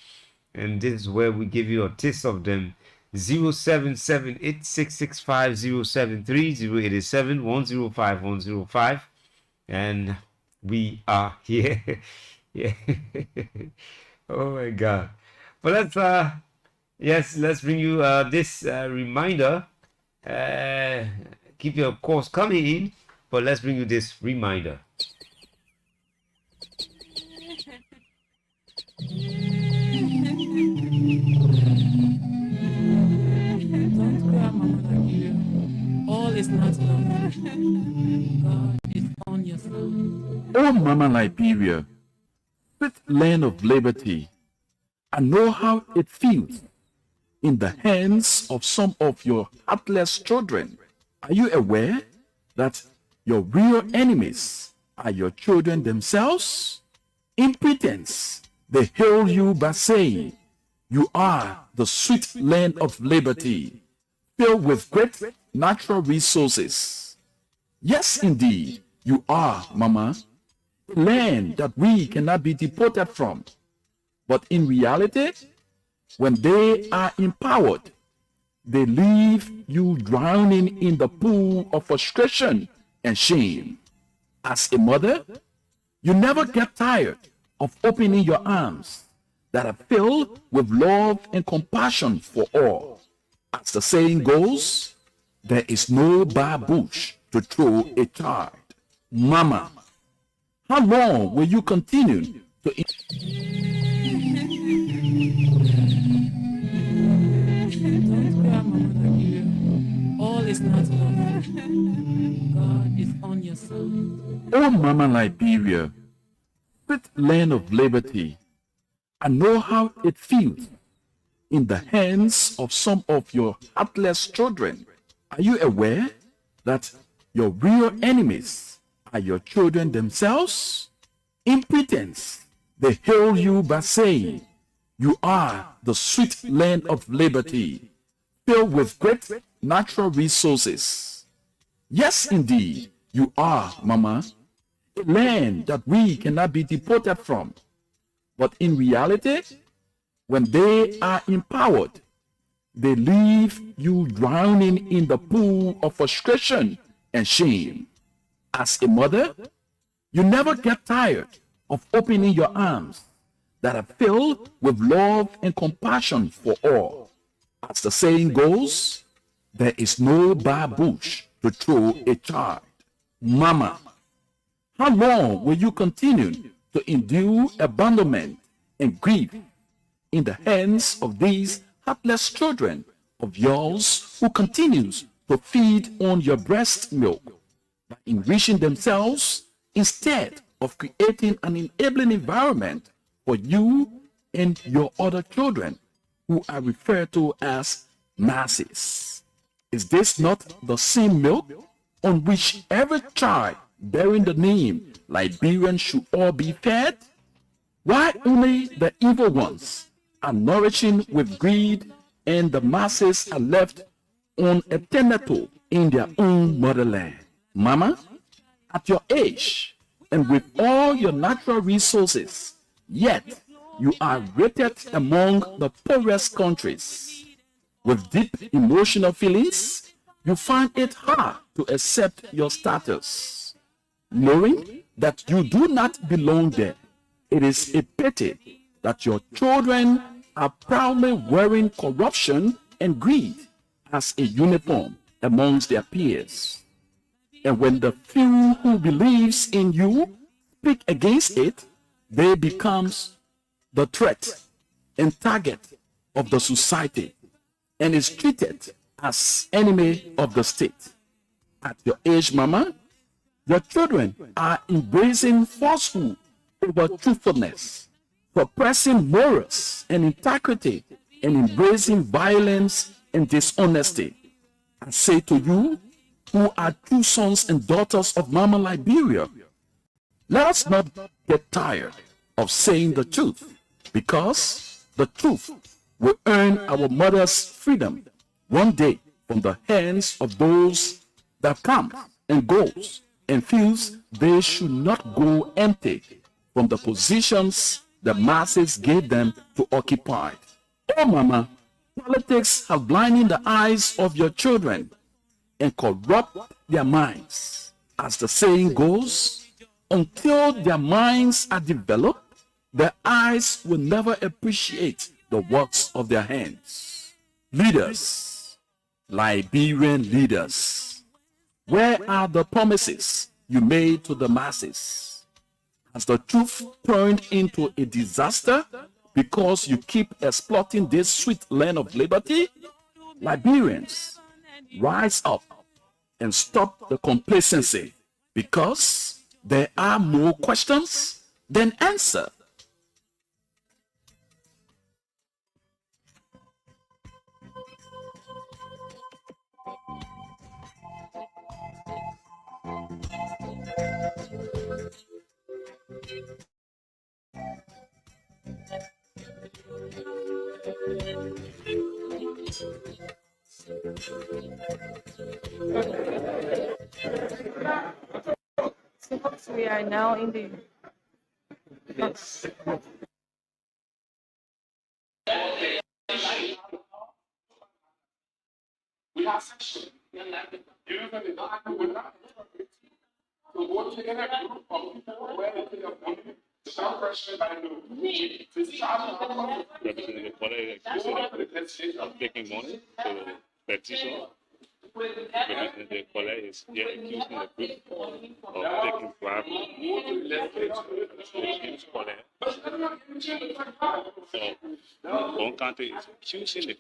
And this is where we give you a taste of them. 077-8665-073, 087-105-105. And we are here. Yeah. Oh my God. But let's bring you this reminder. Keep your calls coming in, but let's bring you this reminder. Don't cry, Mama Nigeria. All is not lost. God is on your side. Oh, Mama Liberia, sweet land of liberty, I know how it feels in the hands of some of your heartless children. Are you aware that your real enemies are your children themselves? In pretense, they hail you by saying, you are the sweet land of liberty, filled with great natural resources. Yes, indeed, you are, Mama, a land that we cannot be deported from. But in reality, when they are empowered, they leave you drowning in the pool of frustration and shame. As a mother, you never get tired of opening your arms that are filled with love and compassion for all. As the saying goes, there is no bare bush to throw a child. Mama, how long will you continue to Don't cry, Mama Nigeria. All is not lost. God is on your side. Oh, Mama Liberia, sweet land of liberty, I know how it feels in the hands of some of your heartless children. Are you aware that your real enemies are your children themselves? In pretense, they hail you by saying, you are the sweet land of liberty, filled with great natural resources. Yes, indeed, you are, Mama, a land that we cannot be deported from. But in reality, when they are empowered, they leave you drowning in the pool of frustration and shame. As a mother, you never get tired of opening your arms that are filled with love and compassion for all. As the saying goes, there is no bare bush to throw a child. Mama, how long will you continue to endure abandonment and grief in the hands of these heartless children of yours who continues to feed on your breast milk by enriching themselves instead of creating an enabling environment for you and your other children who are referred to as masses? Is this not the same milk on which every child bearing the name Liberian should all be fed? Why only the evil ones are nourishing with greed and the masses are left on a tenato in their own motherland? Mama, at your age and with all your natural resources, yet you are rated among the poorest countries. With deep emotional feelings, you find it hard to accept your status. Knowing that you do not belong there, it is a pity that your children are proudly wearing corruption and greed as a uniform amongst their peers. And when the few who believes in you speak against it, they becomes the threat and target of the society and is treated as enemy of the state. At your age, Mama, Your children are embracing falsehood over truthfulness, suppressing morals and integrity, and embracing violence and dishonesty. I say to you, who are true sons and daughters of Mama Liberia, let us not get tired of saying the truth, because the truth will earn our mother's freedom one day from the hands of those that come and goes and feels they should not go empty from the positions the masses gave them to occupy. Oh, Mama, politics have blinded the eyes of your children and corrupt their minds. As the saying goes, until their minds are developed, their eyes will never appreciate the works of their hands. Leaders, Liberian leaders, where are the promises you made to the masses? Has the truth turned into a disaster because you keep exploiting this sweet land of liberty? Liberians, rise up and stop the complacency, because there are more questions than answers. We are now in the Taking money to petition. The colleague is here accusing the group of taking bribery. So one country is accusing the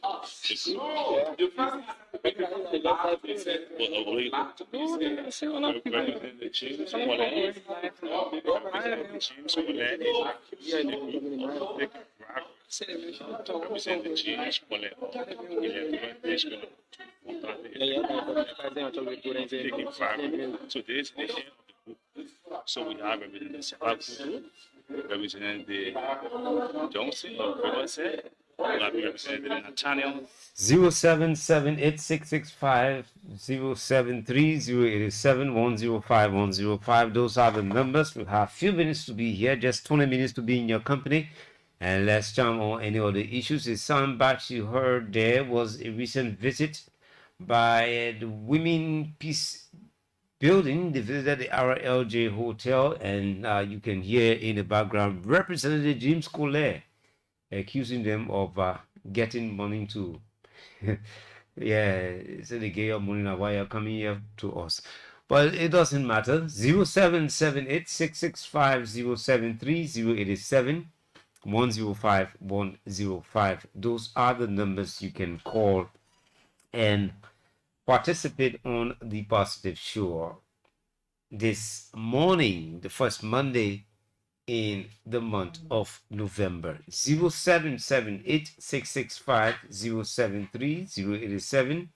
Today's edition of the book. So we have representing Sabakutu, representing the Johnson of Riverside, we have representing Nathaniel. 0778665073087105105. Those are the numbers. We have a few minutes to be here, just 20 minutes to be in your company. And let's jump on any other issues. The sound batch you heard there was a recent visit by the Women Peace Building. They visited the RLJ Hotel, and you can hear in the background Representative James Collier accusing them of getting money to yeah, so they gave your money now while you're coming here to us. But it doesn't matter. 0778665073087 105 Those are the numbers you can call and participate on the Positive Show this morning, the first Monday in the month of November. 0778665073087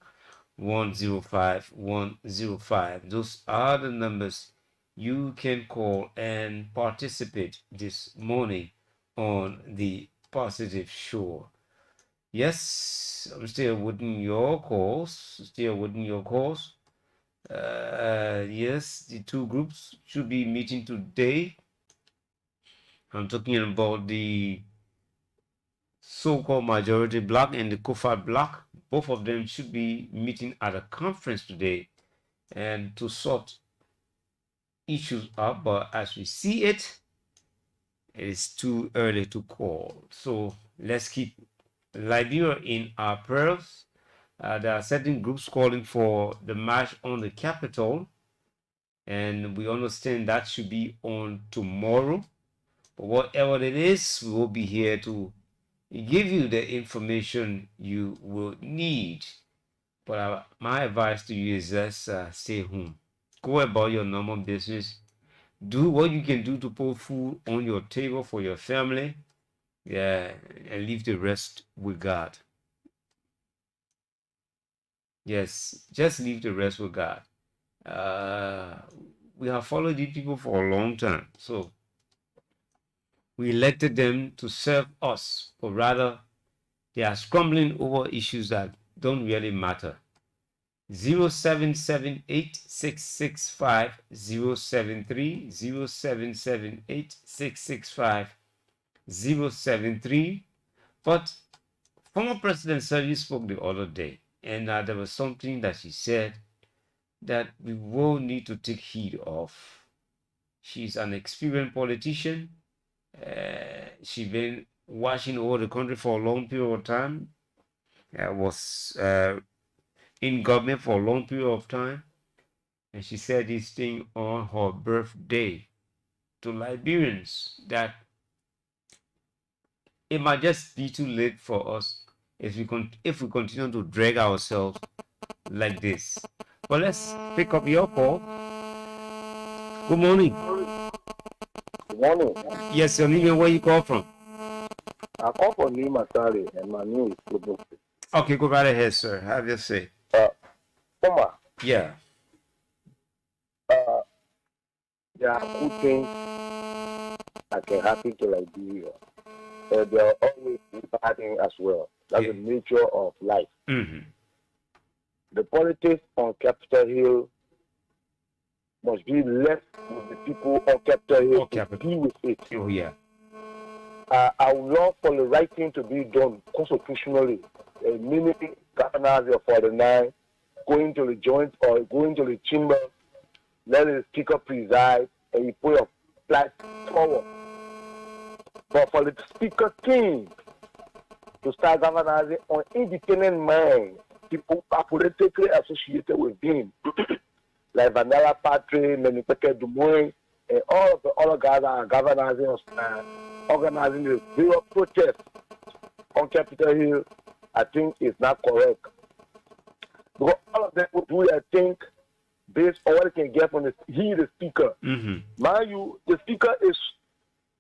105 Those are the numbers you can call and participate this morning on the Positive Show. Yes, I'm still waiting your calls. Yes, the two groups should be meeting today. I'm talking about the so-called majority bloc and the Kofar bloc. Both of them should be meeting at a conference today and to sort issues out. But as we see it, it is too early to call. So let's keep Liberia in our prayers. There are certain groups calling for the march on the capital, and we understand that should be on tomorrow. But whatever it is, we will be here to give you the information you will need. But my advice to you is just stay home. go about your normal business. Do what you can do to put food on your table for your family. Yeah, and leave the rest with God. Yes, just leave the rest with God. We have followed these people for a long time. So we elected them to serve us, or rather, they are scrambling over issues that don't really matter. 0778-665-073, 0778-665-073. But former President Sergi spoke the other day, and there was something that she said that we will need to take heed of. She's an experienced politician. She's been watching over the country for a long period of time. Was in government for a long period of time. And she said this thing on her birthday to Liberians, that it might just be too late for us if we continue to drag ourselves like this. Well, let's pick up your call. Good morning. Good morning. Yes, your name and where you call from? I call from Lima, Sari, and my name is Kudu. Okay, go right ahead, sir. Have your say. Oma, Yeah. there are good things that can happen to Liberia. There are always bad things as well. That's the nature of life. Mm-hmm. The politics on Capitol Hill must be left with the people on Capitol Hill to deal with it. Oh, yeah. I would love for the right thing to be done constitutionally. Meaning, governors of 49 going to the joint or going to the chamber, let the speaker preside, and you put your flag forward. But for the speaker king to start governing on independent mind, people are politically associated with him, like Vanilla Patry, Menipeke Dumois, and all of the other guys that are organizing the zero protest on Capitol Hill, I think is not correct. Because all of them will do their thing based on what they can get from the speaker. Mm-hmm. Mind you, the speaker is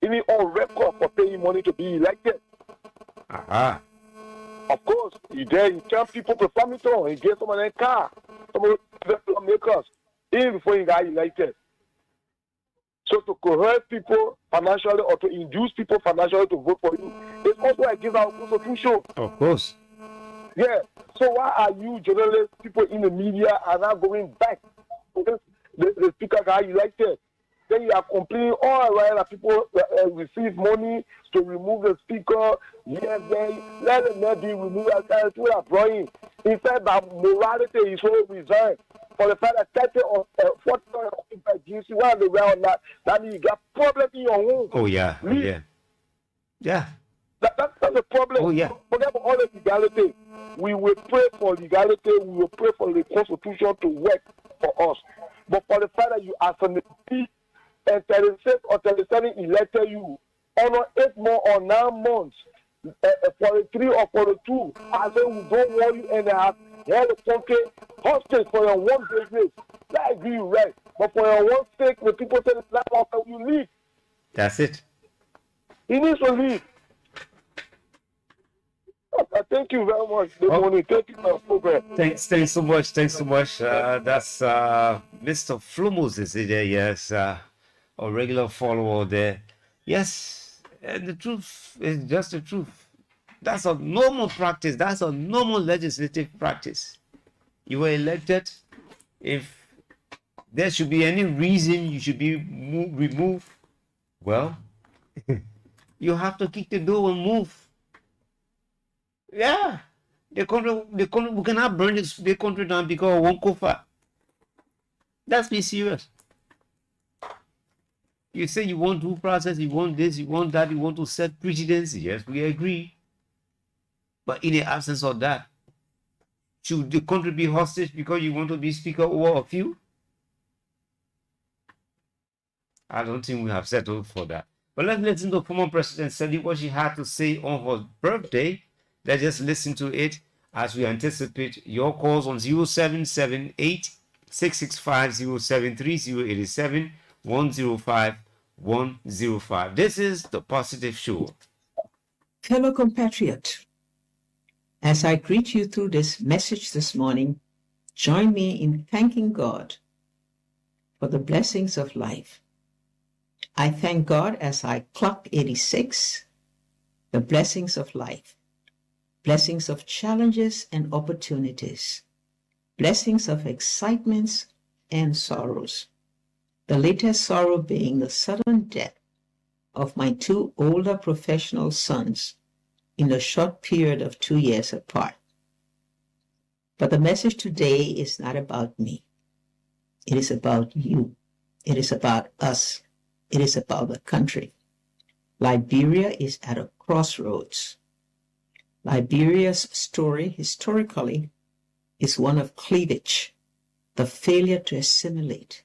even on record for paying money to be elected. Aha. Of course, he tell people perform it on. He gave some of their car, some of the makers, even before he got elected. So to coerce people financially or to induce people financially to vote for you is also against our constitution. Of course. Yeah. So why are you journalists, people in the media are not going back? Because the speaker got elected. Then you are complaining all right that people receive money to remove the speaker. Yes, then let it not be removed. As we are drawing. He said that morality is so resigned. For the fact that 30 or 40 by GC, while they were on that means you got problem in your home. Oh, yeah. Oh, yeah. Yeah. That's the problem. Oh, yeah. Forget about all the legality. We will pray for legality. We will pray for the constitution to work for us. But for the fact that you are from the and 36 or 37 elected you, honor 8 more or 9 months, 43 or 42, I say we don't want you and have held the country hostage for your one business. I agree, right? But for your one sake, the people say it's not how you leave. That's it. He needs to leave. Thank you very much. Good morning. Thank you for the program. Thanks so much. That's Mr. Flumos is there, yes. A regular follower there. Yes, and the truth is just the truth. That's a normal practice. That's a normal legislative practice. You were elected. If there should be any reason you should be removed, well, you have to kick the door and move. Yeah, the country, we cannot burn the country down because of one kofa. Let's be serious. You say you want due process, you want this, you want that, you want to set precedents. Yes, we agree. But in the absence of that, should the country be hostage because you want to be speaker over a few? I don't think we have settled for that. But let's listen to former President Sergi what she had to say on her birthday. Let's just listen to it as we anticipate your calls on 0778 665-073, 087-105-105. This is The Positive Show. Fellow compatriot, as I greet you through this message this morning, join me in thanking God for the blessings of life. I thank God as I clock 86, the blessings of life, blessings of challenges and opportunities, blessings of excitements and sorrows. The latest sorrow being the sudden death of my two older professional sons in a short period of 2 years apart. But the message today is not about me. It is about you. It is about us. It is about the country. Liberia is at a crossroads. Liberia's story, historically, is one of cleavage, the failure to assimilate,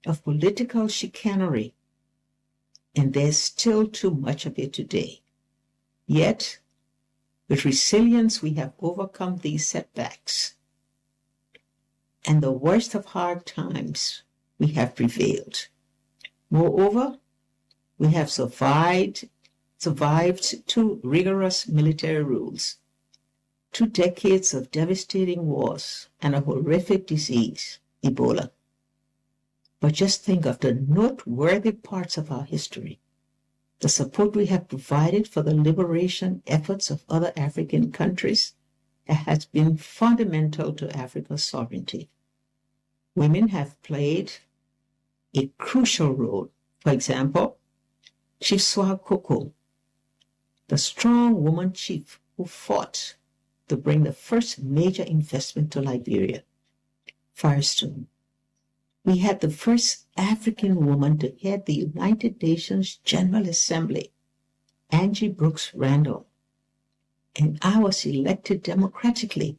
of political chicanery, and there's still too much of it today. Yet, with resilience, we have overcome these setbacks. And the worst of hard times, we have prevailed. Moreover, we have survived 2 rigorous military rules, 2 decades of devastating wars, and a horrific disease, Ebola. But just think of the noteworthy parts of our history. The support we have provided for the liberation efforts of other African countries that has been fundamental to Africa's sovereignty. Women have played a crucial role. For example, Chief Swakoko, the strong woman chief who fought to bring the first major investment to Liberia, Firestone. We had the first African woman to head the United Nations General Assembly, Angie Brooks Randall. And I was elected democratically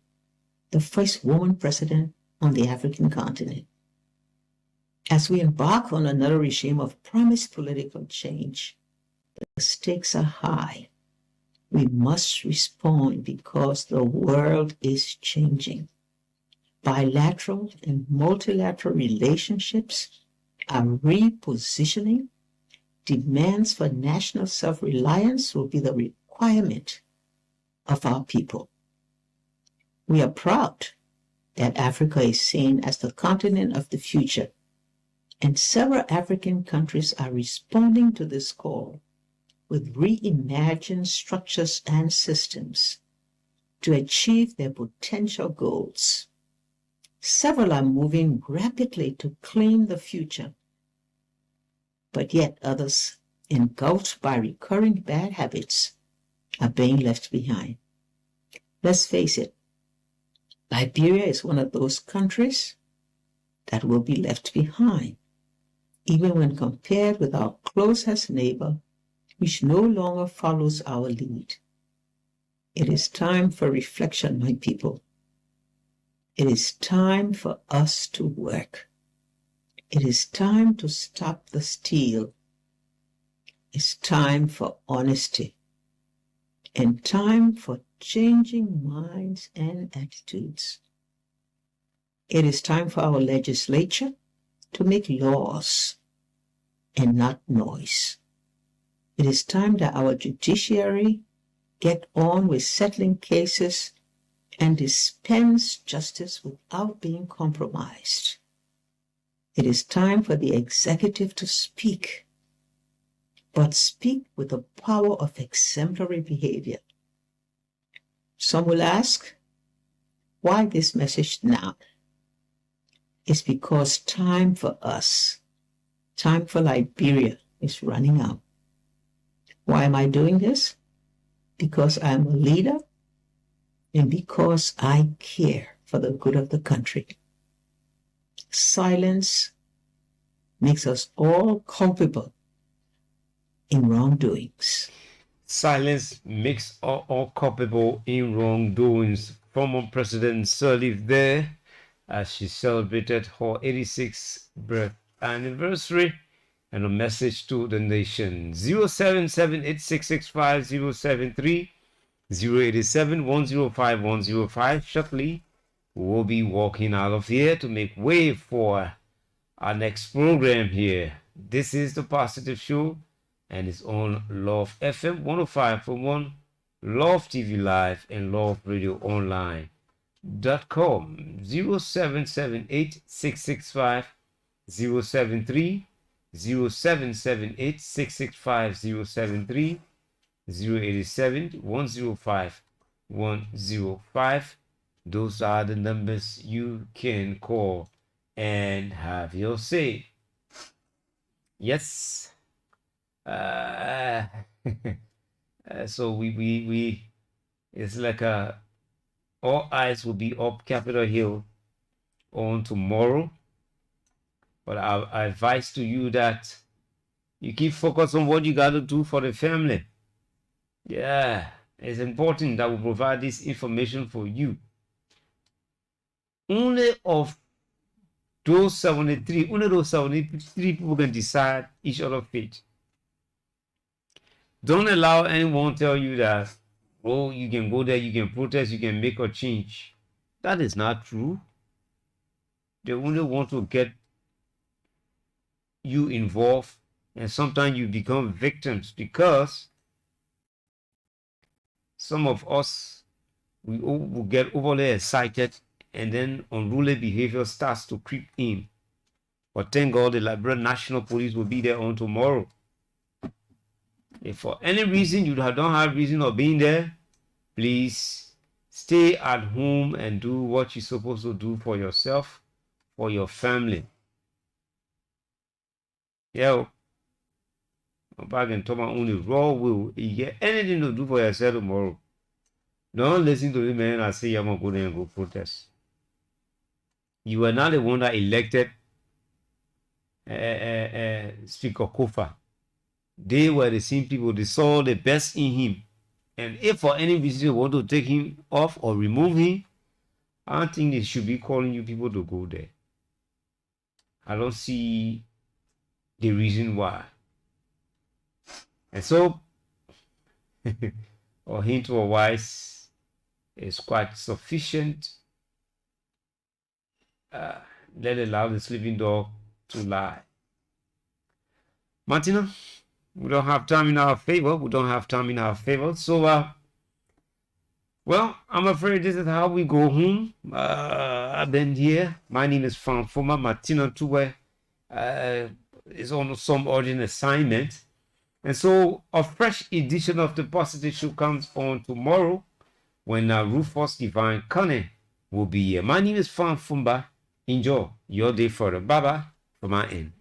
the first woman president on the African continent. As we embark on another regime of promised political change, the stakes are high. We must respond because the world is changing. Bilateral and multilateral relationships are repositioning. Demands for national self-reliance will be the requirement of our people. We are proud that Africa is seen as the continent of the future, and several African countries are responding to this call with reimagined structures and systems to achieve their potential goals. Several are moving rapidly to claim the future, but yet others, engulfed by recurring bad habits, are being left behind. Let's face it, Liberia is one of those countries that will be left behind, even when compared with our closest neighbor, which no longer follows our lead. It is time for reflection, my people. It is time for us to work. It is time to stop the steal. It's time for honesty and time for changing minds and attitudes. It is time for our legislature to make laws and not noise. It is time that our judiciary get on with settling cases and dispense justice without being compromised. It is time for the executive to speak, but speak with the power of exemplary behavior. Some will ask, why this message now? It's because time for us, time for Liberia is running out. Why am I doing this? Because I'm a leader and because I care for the good of the country. Silence makes us all culpable in wrongdoings. Silence makes us all culpable in wrongdoings. Former President Sirleaf there as she celebrated her 86th birth anniversary, and a message to the nation. 077-8665-073, 087-105-105. Shortly, we will be walking out of here to make way for our next program here. This is the Positive Show, and it's on Love FM 105.1, Love TV Live, and Love Radio Online.com. 0778 665 073, 0778 665 073, 087 105 105. Those are the numbers you can call and have your say. Yes. So we it's like all eyes will be up Capitol Hill on tomorrow. But I advise to you that you keep focused on what you got to do for the family. Yeah, it's important that we provide this information for you. Only those 73 people can decide each other's fate. Don't allow anyone to tell you that, oh, you can go there, you can protest, you can make a change. That is not true. They only want to get you involved, and sometimes you become victims because some of us, we will get overly excited, and then unruly behavior starts to creep in. But thank God the Liberia National Police will be there on tomorrow. If for any reason you don't have reason of being there, please stay at home and do what you're supposed to do for yourself, for your family. Yeah. I'm back and talk about only raw will. You get anything to do for yourself tomorrow. Don't listen to the man and say I'm gonna go there and go protest. You are not the one that elected Speaker Kofa. They were the same people. They saw the best in him. And if for any reason they want to take him off or remove him, I don't think they should be calling you people to go there. I don't see the reason why. And so, a hint or wise is quite sufficient. Let allow the sleeping dog to lie. Martina, we don't have time in our favor. So, well, I'm afraid this is how we go home. I've been here. My name is Fanfoma Martina Tuwe. Is on some urgent assignment. And so a fresh edition of the Positive Show comes on tomorrow when Rufus Divine Cunning will be here. My name is Fanfumba. Enjoy your day further. Bye-bye from my end.